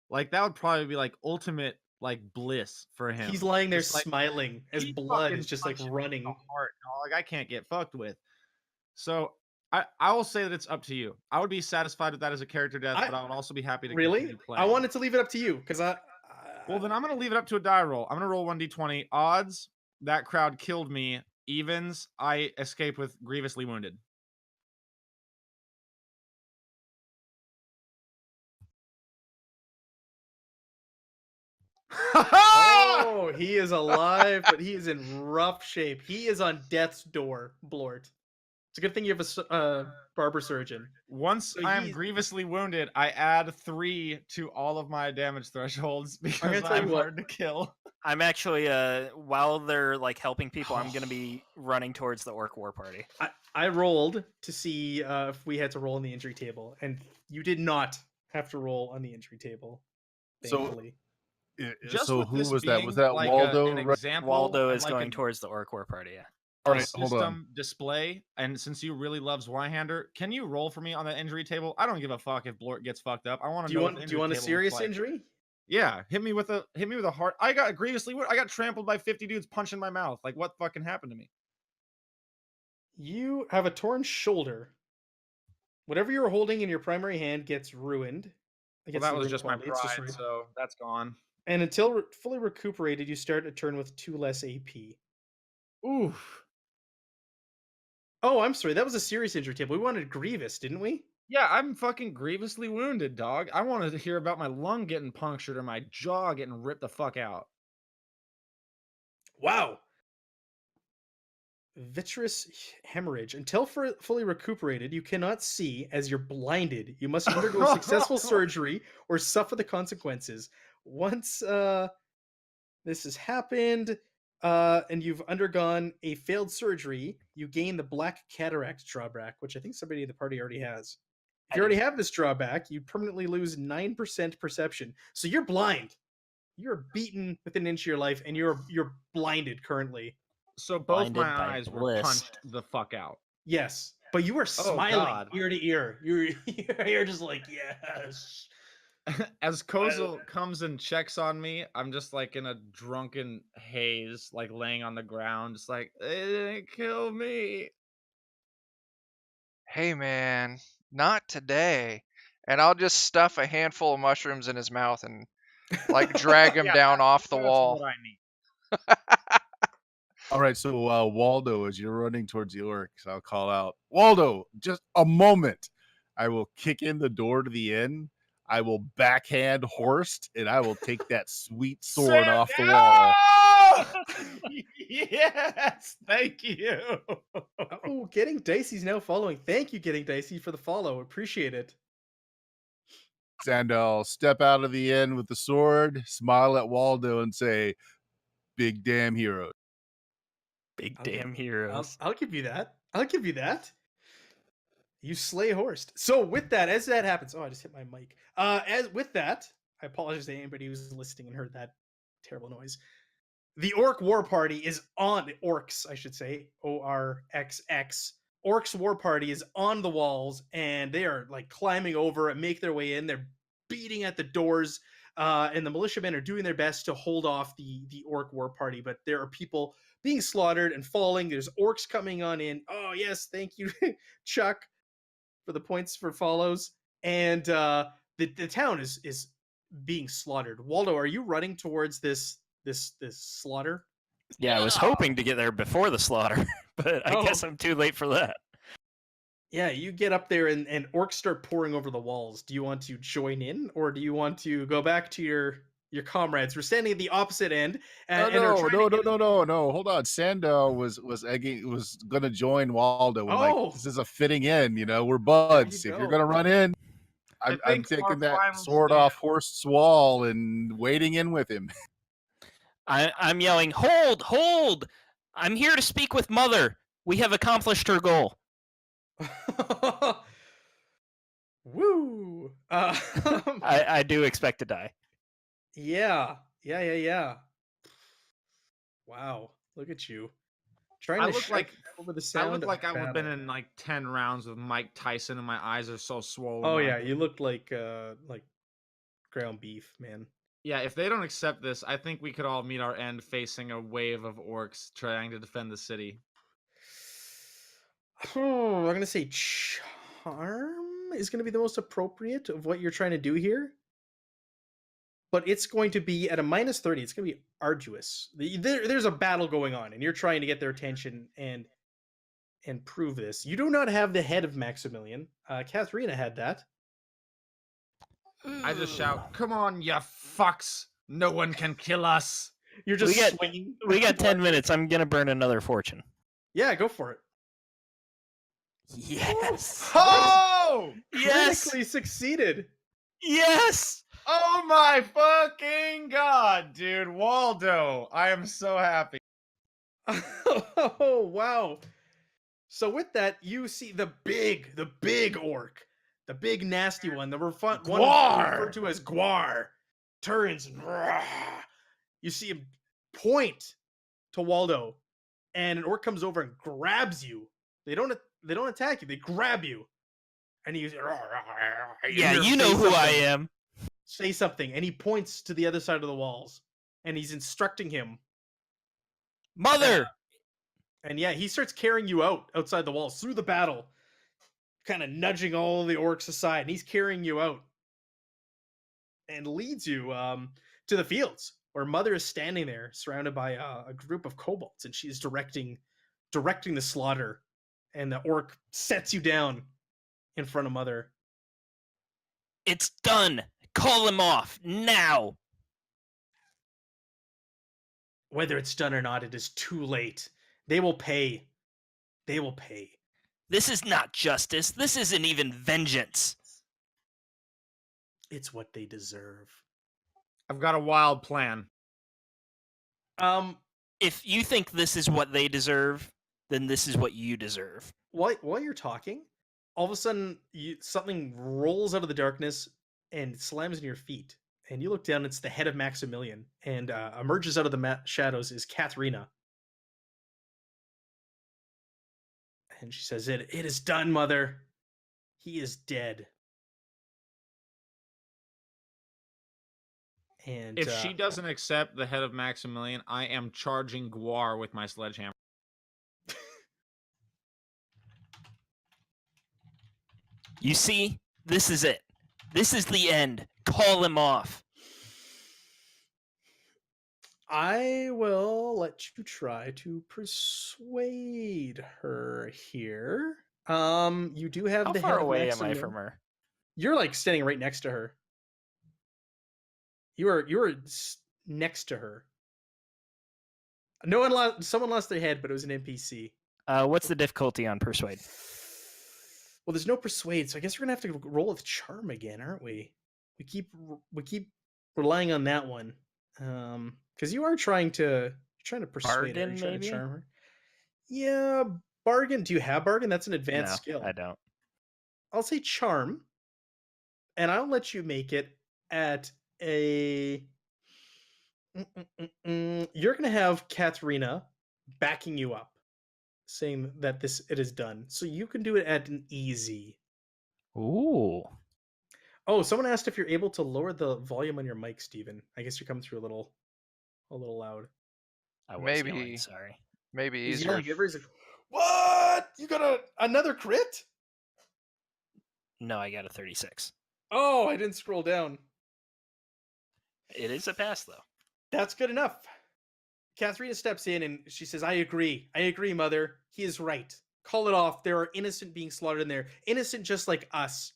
like that would probably be like ultimate like bliss for him. He's lying there Just, like, smiling as he blood fucking is just like punched me in running. the heart, dog. I can't get fucked with. So I will say that it's up to you. I would be satisfied with that as a character death, but I would also be happy to continue playing. I wanted to leave it up to you because well, then I'm going to leave it up to a die roll. I'm going to roll 1d20. Odds, that crowd killed me. Evens, I escape with grievously wounded. Oh, he is alive, but he is in rough shape. He is on death's door, Blort. It's a good thing you have a barber surgeon. Once I am grievously wounded, I add 3 to all of my damage thresholds because I'm hard to kill. I'm actually, while they're like helping people, I'm going to be running towards the orc war party. I rolled to see if we had to roll on the injury table, and you did not have to roll on the injury table, thankfully. So who was that? Was that like Waldo? An example, Waldo is like going towards the orc war party, yeah. All right, hold on. Display, and since you really love Zweihander, can you roll for me on that injury table? I don't give a fuck if Blort gets fucked up. I want to know. Do you want a serious injury? Yeah, hit me with a heart. I got grievously wounded. I got trampled by 50 dudes punching my mouth. Like what fucking happened to me? You have a torn shoulder. Whatever you're holding in your primary hand gets ruined. Well, that was just my pride, so that's gone. And until fully recuperated, you start a turn with 2 less AP. Oof. Oh, I'm sorry. That was a serious injury table. We wanted grievous, didn't we? Yeah, I'm fucking grievously wounded, dog. I wanted to hear about my lung getting punctured or my jaw getting ripped the fuck out. Wow. Vitreous hemorrhage. Until fully recuperated, you cannot see as you're blinded. You must undergo successful surgery or suffer the consequences. Once this has happened, and you've undergone a failed surgery, you gain the black cataract drawback, which I think somebody in the party already has. If you already have this drawback, you permanently lose 9% perception. So you're blind. You're beaten within an inch of your life, and you're blinded currently. So both my eyes were punched the fuck out. Yes, but you were smiling ear to ear. You're just like, yes. As Kozel comes and checks on me, I'm just like in a drunken haze, like laying on the ground, just like, they didn't kill me. Hey man, not today. And I'll just stuff a handful of mushrooms in his mouth and like drag him down off the wall. That's what I need. All right, so Waldo, as you're running towards the orcs, I'll call out, Waldo, just a moment. I will kick in the door to the inn. I will backhand Horst, and I will take that sweet sword off the wall. Yes, thank you. Oh, Getting Dicey's now following. Thank you, Getting Dicey, for the follow. Appreciate it. And I'll step out of the inn with the sword, smile at Waldo, and say, big damn heroes. Big damn heroes. I'll give you that. I'll give you that. You slay Horst. So with that, as that happens, I just hit my mic. As with that, I apologize to anybody who's listening and heard that terrible noise. The Orc War Party is on. Orcs, I should say. ORXX. Orcs War Party is on the walls, and they are like climbing over and make their way in. They're beating at the doors, and the militiamen are doing their best to hold off the Orc War Party. But there are people being slaughtered and falling. There's orcs coming on in. Oh yes, thank you, Chuck, for the points for follows. And the town is being slaughtered. Waldo, are you running towards this slaughter? Yeah, I was hoping to get there before the slaughter, but I guess I'm too late for that. Yeah, you get up there and orcs start pouring over the walls. Do you want to join in, or do you want to go back to your comrades? We're standing at the opposite end, and are No, trying to no, no, get. no, no, no. Hold on. Sando was gonna join Waldo. And like, Oh, this is a fitting in. You know, we're there you buds. If you're go. gonna run in, I I'm think our taking that final sword stand- off Horst's wall and wading in with him. I'm yelling, hold, hold! I'm here to speak with Mother. We have accomplished her goal. Woo! I do expect to die. Yeah, yeah. Wow, look at you trying I to look shout like over the I sound look of like I've been battle. in like 10 rounds with Mike Tyson, and my eyes are so swollen. Oh when I yeah, hit you him. look like ground beef, man. Yeah, if they don't accept this, I think we could all meet our end facing a wave of orcs trying to defend the city. I'm gonna say charm is gonna be the most appropriate of what you're trying to do here, but it's going to be at a -30. It's gonna be arduous. There's a battle going on, and you're trying to get their attention and prove this. You do not have the head of Maximilian. Katharina had that. I just shout, "Come on, you fucks! No one can kill us!" You're just We got- swinging. We got 10 minutes. I'm gonna burn another fortune. Yeah, go for it. Yes. Oh! Yes. Critically succeed. Yes. Oh my fucking god, dude. Waldo, I am so happy. Oh wow. So with that, you see the big orc, the big nasty one, one Gwar! referred to as Gwar, turns and you see him point to Waldo, and an orc comes over and grabs you. They don't attack you, they grab you. And he's Yeah, you know who I am. Say something, and he points to the other side of the walls, and he's instructing him. Mother. And yeah, he starts carrying you outside the walls through the battle, kind of nudging all the orcs aside, and he's carrying you out and leads you to the fields where Mother is standing there, surrounded by a group of kobolds, and she's directing the slaughter. And the orc sets you down in front of Mother. It's done. Call him off now. Whether it's done or not, it is too late. They will pay. They will pay. This is not justice. This isn't even vengeance. It's what they deserve. I've got a wild plan. If you think this is what they deserve, then this is what you deserve. While you're talking, all of a sudden something rolls out of the darkness and slams in your feet. And you look down, it's the head of Maximilian. And emerges out of the shadows is Katharina. And she says, It is done, Mother. He is dead. And If she doesn't accept the head of Maximilian, I am charging Gwar with my sledgehammer. You see? This is it. This is the end. Call him off. I will let you try to persuade her here. You do have How the far head of away am I Maximilian. from her? You're like standing right next to her. You were next to her. Someone lost their head, but it was an NPC. What's the difficulty on persuade? Well, there's no persuade, so I guess we're gonna have to roll with charm again, aren't we? We keep relying on that one, because you are trying to persuade her, Bargain, you're trying to maybe? charm her. Yeah, bargain. Do you have bargain? That's an advanced No, skill. I don't. I'll say charm, and I'll let you make it at a. You're gonna have Katharina backing you up, saying that it is done. So you can do it at an easy. Ooh. Oh, someone asked if you're able to lower the volume on your mic, Steven. I guess you're coming through a little loud. I was Maybe. yelling, sorry. Maybe He's easier. yelling at everybody. He's like, what? You got another crit? No, I got a 36. Oh, I didn't scroll down. It is a pass, though. That's good enough. Katharina steps in and she says, I agree, Mother. He is right. Call it off. There are innocent being slaughtered in there. Innocent just like us.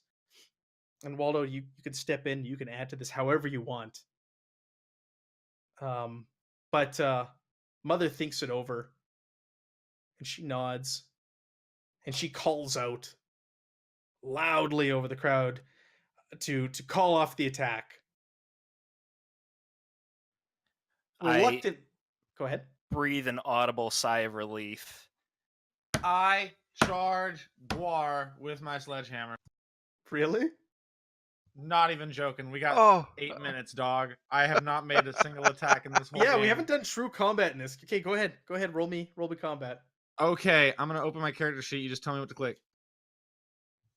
And Waldo, you can step in. You can add to this however you want. But Mother thinks it over. And she nods. And she calls out loudly over the crowd to call off the attack. Reluctant. Go ahead. Breathe an audible sigh of relief. I charge Guar with my sledgehammer. Really? Not even joking. We got Oh, 8 minutes, dog. I have not made a single attack in this whole Yeah, game. we haven't done true combat in this. Okay, go ahead. Go ahead. Roll me combat. Okay, I'm gonna open my character sheet. You just tell me what to click.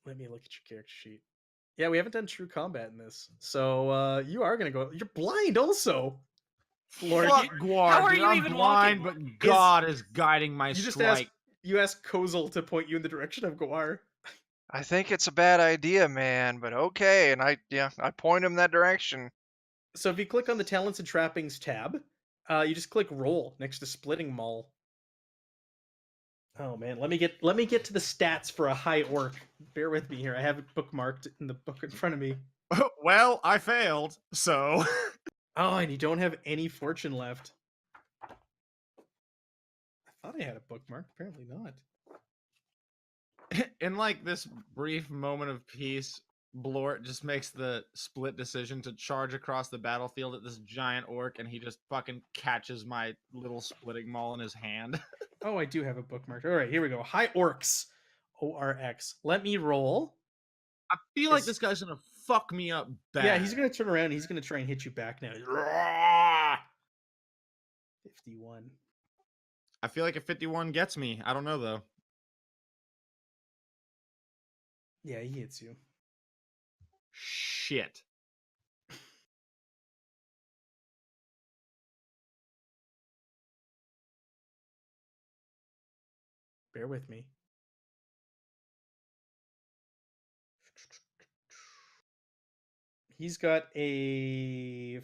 Let me look at your character sheet. Yeah, we haven't done true combat in this. So you are gonna go. You're blind also. Lord, Fuck Guar, how are dude. you I'm even blind, walking? but God is guiding my you just strike. asked Kozel to point you in the direction of Guar. I think it's a bad idea, man, but okay. And I point him that direction. So if you click on the Talents and Trappings tab, you just click Roll next to Splitting Maul. Oh man, let me get to the stats for a high orc. Bear with me here. I have it bookmarked in the book in front of me. Well, I failed, so. Oh, and you don't have any fortune left. I thought I had a bookmark. Apparently not. In like this brief moment of peace, Blort just makes the split decision to charge across the battlefield at this giant orc, and he just fucking catches my little splitting maul in his hand. Oh, I do have a bookmark. All right, here we go. High orcs. ORX. Let me roll. I feel like this guy's gonna fuck me up bad. Yeah, he's gonna turn around and he's gonna try and hit you back now. 51. I feel like a 51 gets me. I don't know though. Yeah, he hits you. Shit. Bear with me. He's got a.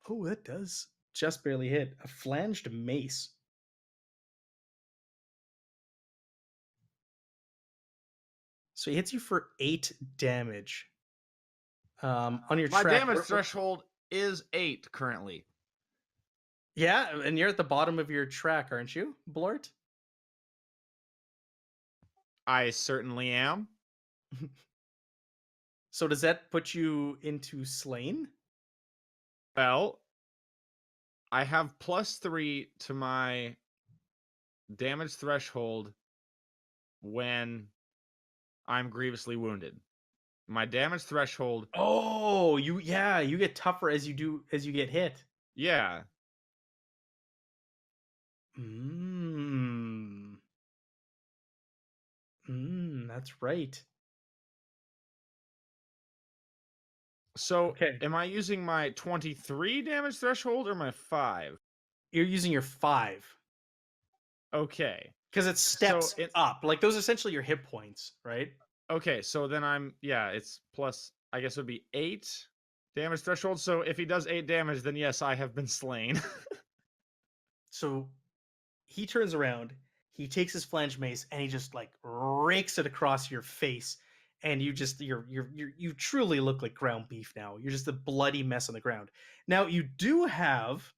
Oh, that does just barely hit. A flanged mace. So he hits you for 8 damage. On your My track. damage threshold is 8 currently. Yeah, and you're at the bottom of your track, aren't you, Blort? I certainly am. So does that put you into slain? Well, I have +3 to my damage threshold when I'm grievously wounded. My damage threshold. Oh, you get tougher as you get hit. Yeah. That's right. So, Okay. am I using my 23 damage threshold or my 5? You're using your 5. Okay. Because it steps So up. Like those are essentially your hit points, right? Okay, so then it's plus, I guess it would be 8 damage threshold. So if he does 8 damage, then yes, I have been slain. So he turns around, he takes his flange mace, and he just like rakes it across your face. And you truly look like ground beef now. You're just a bloody mess on the ground. Now you do have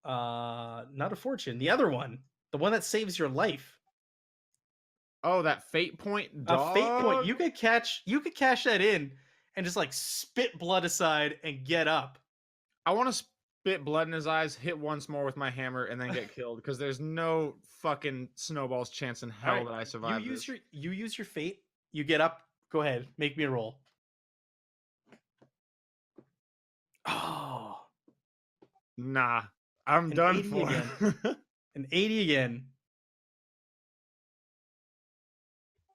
not a fortune, the other one, the one that saves your life. Oh, that fate point, dog. A fate point. You could cash that in and just like spit blood aside and get up. I want to spit blood in his eyes, hit once more with my hammer, and then get killed because there's no fucking snowball's chance in hell that I survive. You use your fate. You get up. Go ahead. Make me a roll. Oh. Nah. I'm done for. Again. An 80 again.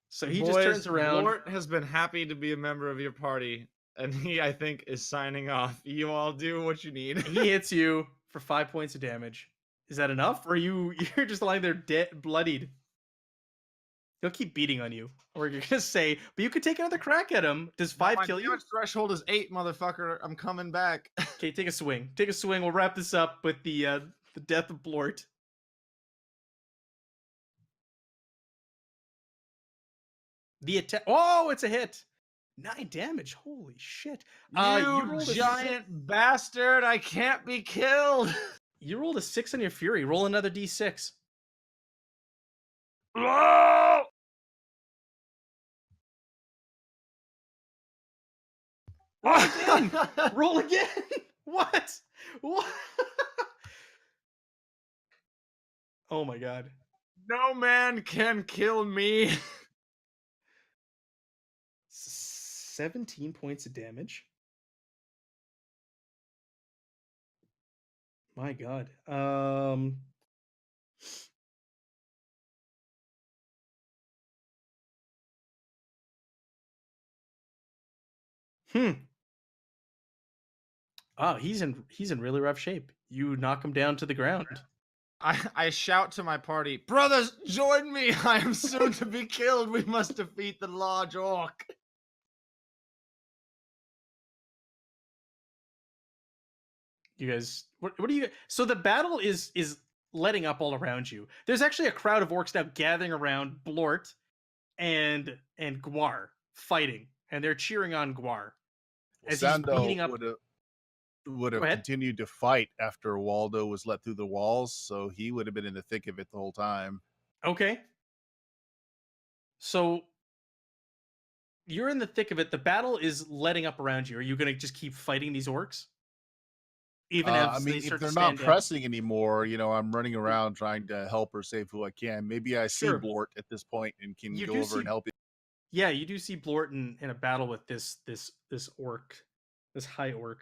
So he just turns around. Lort has been happy to be a member of your party, and he, I think, is signing off. You all do what you need. He hits you for 5 points of damage. Is that enough? Or you're just lying there dead, bloodied? He'll keep beating on you. Or you're gonna say, but you could take another crack at him. Does 5 kill you? My threshold is 8, motherfucker. I'm coming back. Okay, take a swing. Take a swing. We'll wrap this up with the death of Blort. The attack. Oh, it's a hit. 9 damage. Holy shit. You rolled a giant bastard! I can't be killed. You rolled a 6 on your fury. Roll another d6. Oh! Roll again. Roll again. What? What? Oh my god. No man can kill me. 17 points of damage. My god. Oh, he's in really rough shape. You knock him down to the ground. I shout to my party, brothers, join me! I am soon to be killed. We must defeat the large orc. You guys, what do you? So the battle is letting up all around you. There's actually a crowd of orcs now gathering around Blort and Gwar fighting, and they're cheering on Gwar as he's beating up. Would Go have ahead. continued to fight after Waldo was let through the walls, so he would have been in the thick of it the whole time. Okay. So you're in the thick of it. The battle is letting up around you. Are you going to just keep fighting these orcs? Even I as mean, they if start they're to not stand down? pressing anymore, I'm running around trying to help or save who I can. Maybe I see Sure. Blort at this point and can You go do over and see- help him. Yeah, you do see Blort in a battle with this orc, this high orcs.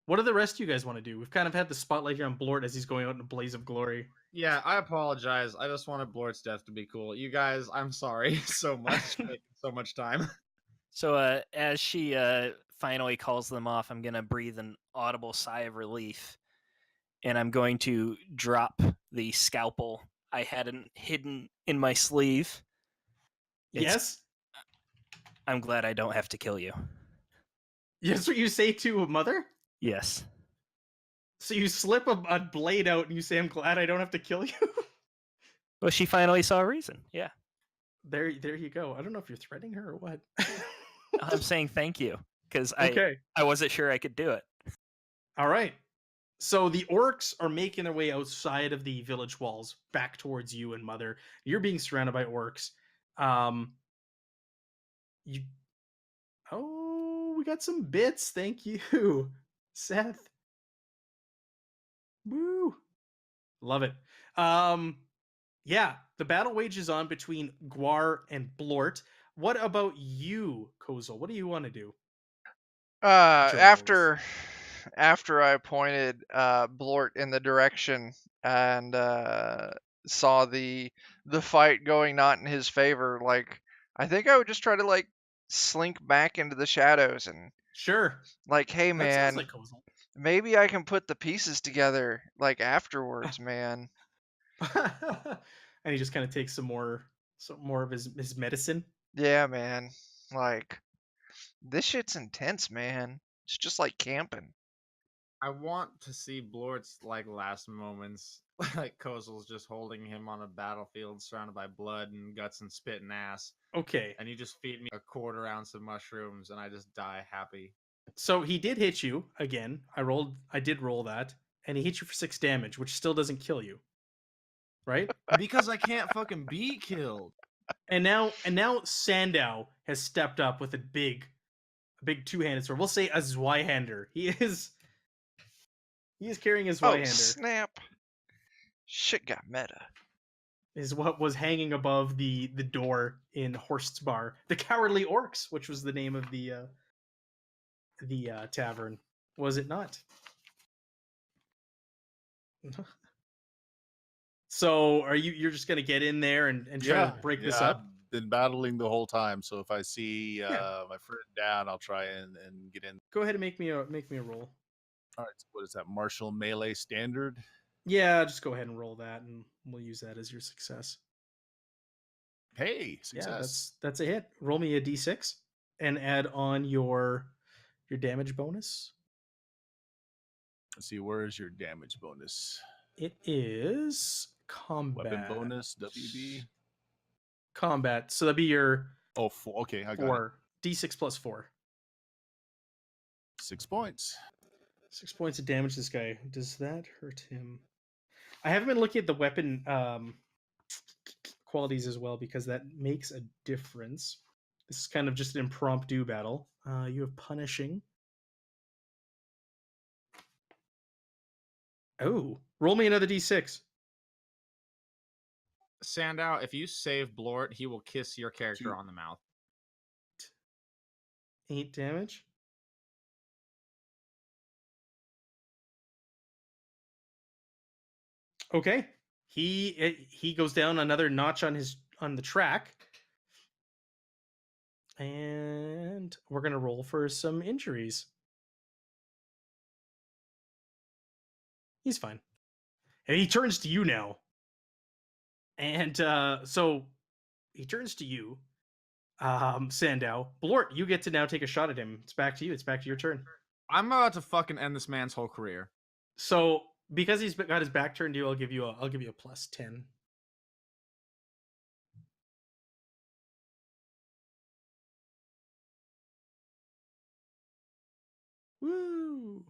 What do the rest of you guys want to do? We've kind of had the spotlight here on Blort as he's going out in a blaze of glory. Yeah, I apologize. I just wanted Blort's death to be cool. You guys, I'm sorry so much for taking so much time. So as she finally calls them off, I'm going to breathe an audible sigh of relief, and I'm going to drop the scalpel I hadn't hidden in my sleeve. Yes? I'm glad I don't have to kill you. Yes, what you say to Mother? Yes. So you slip a blade out and you say, I'm glad I don't have to kill you? Well, she finally saw a reason. Yeah. There you go. I don't know if you're threatening her or what. I'm saying thank you because Okay. I wasn't sure I could do it. All right. So the orcs are making their way outside of the village walls back towards you and Mother. You're being surrounded by orcs. You Oh, we got some bits. Thank you, Seth. Woo. Love it. Yeah, the battle wages on between Gwar and Blort. What about you, Kozel? What do you want to do? After I pointed Blort in the direction and saw the fight going not in his favor, like I think I would just try to like slink back into the shadows and Sure. like, hey That man, sounds like Kozel. maybe I can put the pieces together like afterwards, man. And he just kind of takes some more of his medicine. Yeah, man. Like this shit's intense, man. It's just like camping. I want to see Blort's like last moments, like Kozel's just holding him on a battlefield surrounded by blood and guts and spit and ass, Okay. and you just feed me a quarter ounce of mushrooms and I just die happy. So he did hit you again. I did roll that, and he hit you for 6 damage, which still doesn't kill you. Right? Because I can't fucking be killed. And now Sandow has stepped up with a big two-handed sword. We'll say a Zweihander. He is carrying his Oh Zweihander. snap! Shit got meta. Is what was hanging above the door in Horst's bar. The Cowardly Orcs, which was the name of the tavern. Was it not? So you're just gonna get in there and try to break this up? I've been battling the whole time, so if I see my friend down, I'll try and get in. Go ahead and make me a roll. All right, so what is that? Martial melee standard? Yeah, just go ahead and roll that, and we'll use that as your success. Hey, success. Yeah, that's a hit. Roll me a d6 and add on your damage bonus. Let's see, where is your damage bonus? It is combat. Weapon bonus, WB. Combat. So that'd be your Oh, four. Okay, I got it. 4. D6 plus 4. 6 points. 6 points of damage to this guy. Does that hurt him? I haven't been looking at the weapon qualities as well because that makes a difference. This is kind of just an impromptu battle. You have punishing. Oh, roll me another d6. Sandow, if you save Blort, he will kiss your character 2. on the mouth. 8 damage. Okay. He goes down another notch on the track. And we're going to roll for some injuries. He's fine. And he turns to you now. And so he turns to you, Sandow. Blort, you get to now take a shot at him. It's back to you. It's back to your turn. I'm about to fucking end this man's whole career. So because he's got his back turned to you, I'll give you a plus 10. Woo!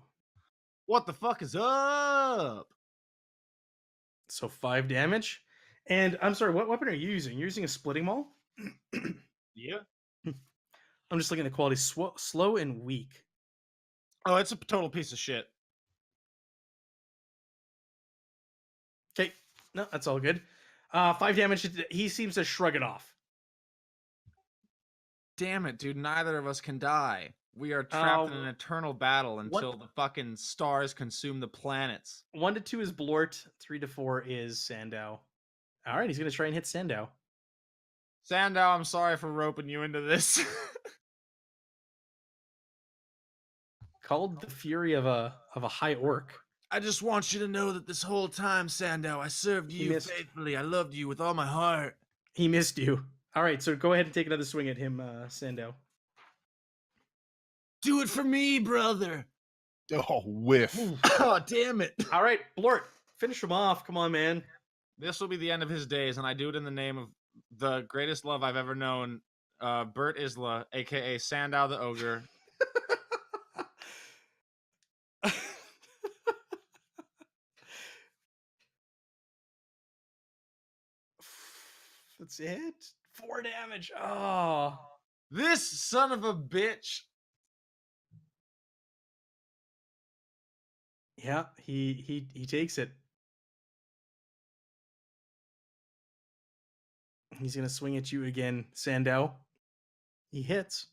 What the fuck is up? So 5 damage. And I'm sorry, what weapon are you using? You're using a splitting maul? Yeah. I'm just looking at the quality. Slow and weak. Oh, it's a total piece of shit. Okay. No, that's all good. 5 damage. He seems to shrug it off. Damn it, dude. Neither of us can die. We are trapped in an eternal battle until the fucking stars consume the planets. 1 to 2 is Blort. 3 to 4 is Sandow. All right, he's going to try and hit Sandow. Sandow, I'm sorry for roping you into this. Called the fury of a high orc. I just want you to know that this whole time, Sandow, I served He you missed. faithfully. I loved you with all my heart. He missed you. All right, so go ahead and take another swing at him, Sandow. Do it for me, brother. Oh, whiff. Oh, damn it. All right, Blort, finish him off. Come on, man. This will be the end of his days, and I do it in the name of the greatest love I've ever known, Bert Isla, a.k.a. Sandow the Ogre. That's it. 4 damage. Oh. This son of a bitch. Yeah, he takes it. He's gonna swing at you again, Sandow. He hits.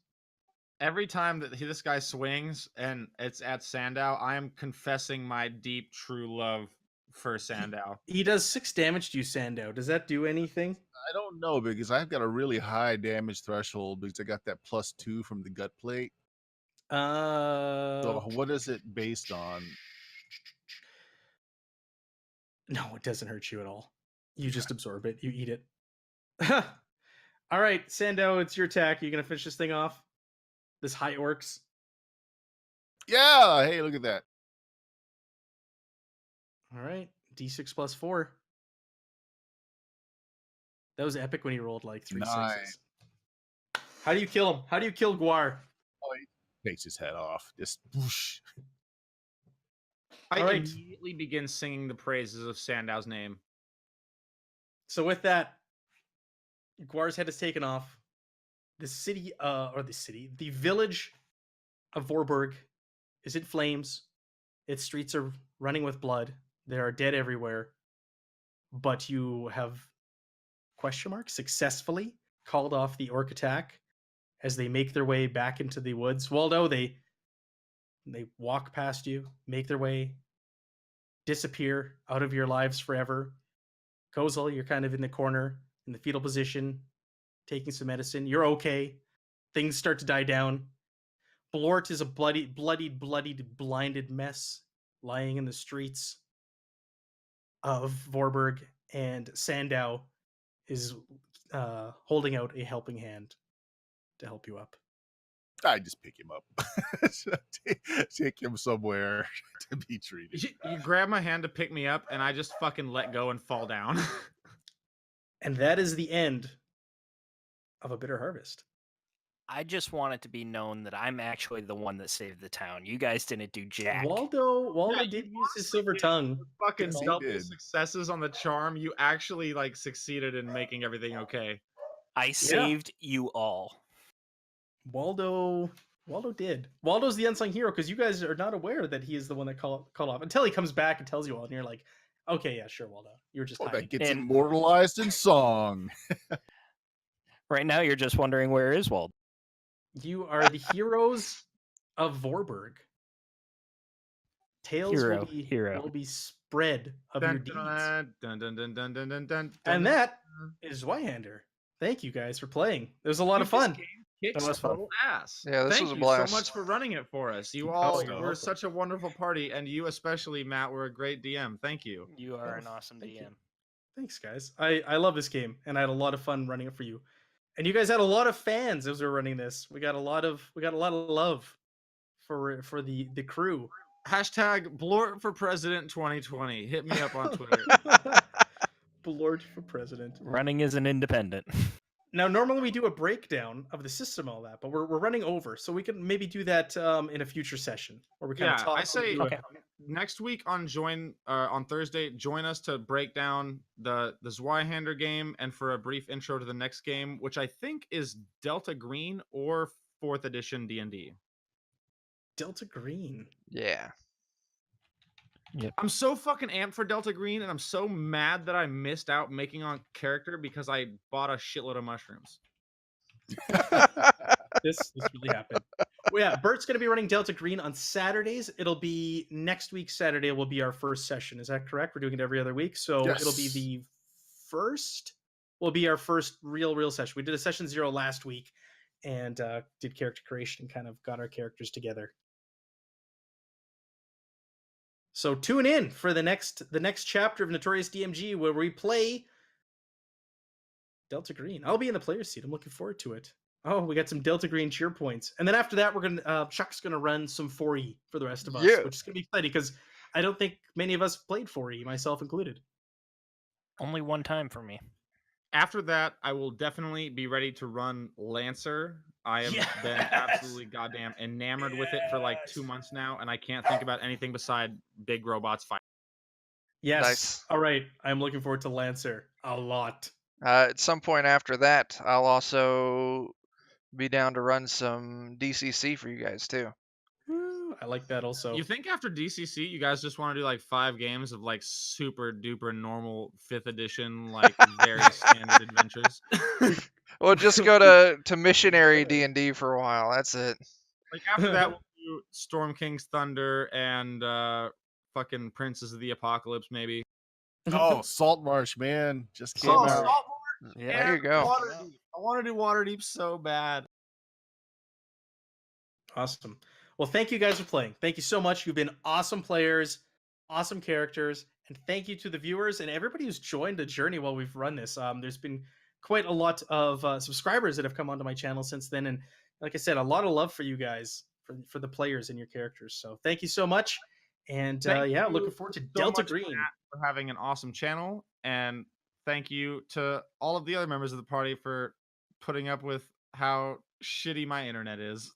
Every time that this guy swings and it's at Sandow, I am confessing my deep, true love for Sandow. He does 6 damage to you, Sandow. Does that do anything? I don't know because I've got a really high damage threshold because I got that +2 from the gut plate. So what is it based on? No, it doesn't hurt you at all. You just absorb it. You eat it. All right, Sandow, it's your attack. Are you gonna finish this thing off? This high orcs. Yeah, hey, look at that. All right, D6 plus 4. That was epic when he rolled like 3 Nice. sixes. How do you kill him? How do you kill Guar? Oh, he takes his head off. Just whoosh. I All right. immediately begin singing the praises of Sandow's name. So with that, Guar's head is taken off. The village of Vorburg is in flames. Its streets are running with blood. There are dead everywhere. But you have successfully called off the orc attack as they make their way back into the woods. Waldo, they walk past you, make their way, disappear out of your lives forever. Kozel, you're kind of in the corner, in the fetal position, taking some medicine. You're okay. Things start to die down. Blort is a bloodied, blinded mess lying in the streets of Vorburg, and Sandow is holding out a helping hand to help you up. I just pick him up, take him somewhere to be treated. You grab my hand to pick me up, and I just fucking let go and fall down. And that is the end of A Bitter Harvest. I just want it to be known that I'm actually the one that saved the town. You guys didn't do jack. Waldo Yeah, did you use his honestly silver did. tongue. Fucking Yes, he double did. successes on the charm. You actually like succeeded in making everything okay. I saved you all. Waldo did. Waldo's the unsung hero because you guys are not aware that he is the one that called off until he comes back and tells you all, and you're like, okay, yeah, sure, Waldo. You were just Oh, hiding. that gets And- immortalized in song. Right now, you're just wondering where is Wald. You are the heroes of Vorburg. Tales Hero. will be spread of your deeds. Dun, dun, dun, dun, dun, dun, dun, dun, And dun. that is Zweihander. Thank you guys for playing. It was a lot of Dude, this fun. game kicks That was fun. total ass. Yeah, this Thank was a you blast. so much for running it for us. You Oh, all you're were welcome. such a wonderful party, and you especially, Matt, were a great DM. Thank you. You are an Oh, awesome thank you. DM. Thanks, guys. I love this game, and I had a lot of fun running it for you. And you guys had a lot of fans as we were running this. We got a lot of love for the crew. Hashtag Blort for President 2020. Hit me up on Twitter. Blort for president. Running is an independent. Now, normally we do a breakdown of the system, all that, but we're running over, so we can maybe do that in a future session where we kind of Yeah, talk. I say through it. Okay. next week on Thursday, join us to break down the Zweihander game and for a brief intro to the next game, which I think is Delta Green or 4th edition D&D. Delta Green. Yeah. I'm so fucking amped for Delta Green, and I'm so mad that I missed out making on character because I bought a shitload of mushrooms. This really happened. Well, yeah, Bert's going to be running Delta Green on Saturdays. It'll be next week. Saturday will be our first session. Is that correct? We're doing it every other week, so it'll be Yes. the first. Will be our first real session. We did a session 0 last week, and did character creation and kind of got our characters together. So tune in for the next chapter of Notorious DMG where we play Delta Green. I'll be in the player's seat. I'm looking forward to it. Oh, we got some Delta Green cheer points. And then after that, we're gonna Chuck's gonna run some 4E for the rest of us, Yeah. which is gonna be exciting because I don't think many of us played 4E, myself included. Only one time for me. After that, I will definitely be ready to run Lancer. I have been Yes! absolutely goddamn enamored with it for like 2 months now, and I can't think about anything beside big robots fighting. Yes. Nice. All right. I'm looking forward to Lancer a lot. At some point after that, I'll also be down to run some DCC for you guys too. Woo, I like that also. You think after DCC, you guys just want to do like 5 games of like super duper normal 5th edition, like very standard adventures? We'll just go to missionary D&D for a while. That's it. Like after that, we'll do Storm King's Thunder and fucking Princes of the Apocalypse, maybe. Oh, Saltmarsh, man, just came Saltmarsh. out. Yeah. There you go. Waterdeep. I want to do Waterdeep so bad. Awesome. Well, thank you guys for playing. Thank you so much. You've been awesome players, awesome characters, and thank you to the viewers and everybody who's joined the journey while we've run this. There's been quite a lot of subscribers that have come onto my channel since then, and like I said, a lot of love for you guys, for the players and your characters. So thank you so much, and Thank yeah, you looking forward to so Delta much, Green. Matt, for having an awesome channel, and thank you to all of the other members of the party for putting up with how shitty my internet is.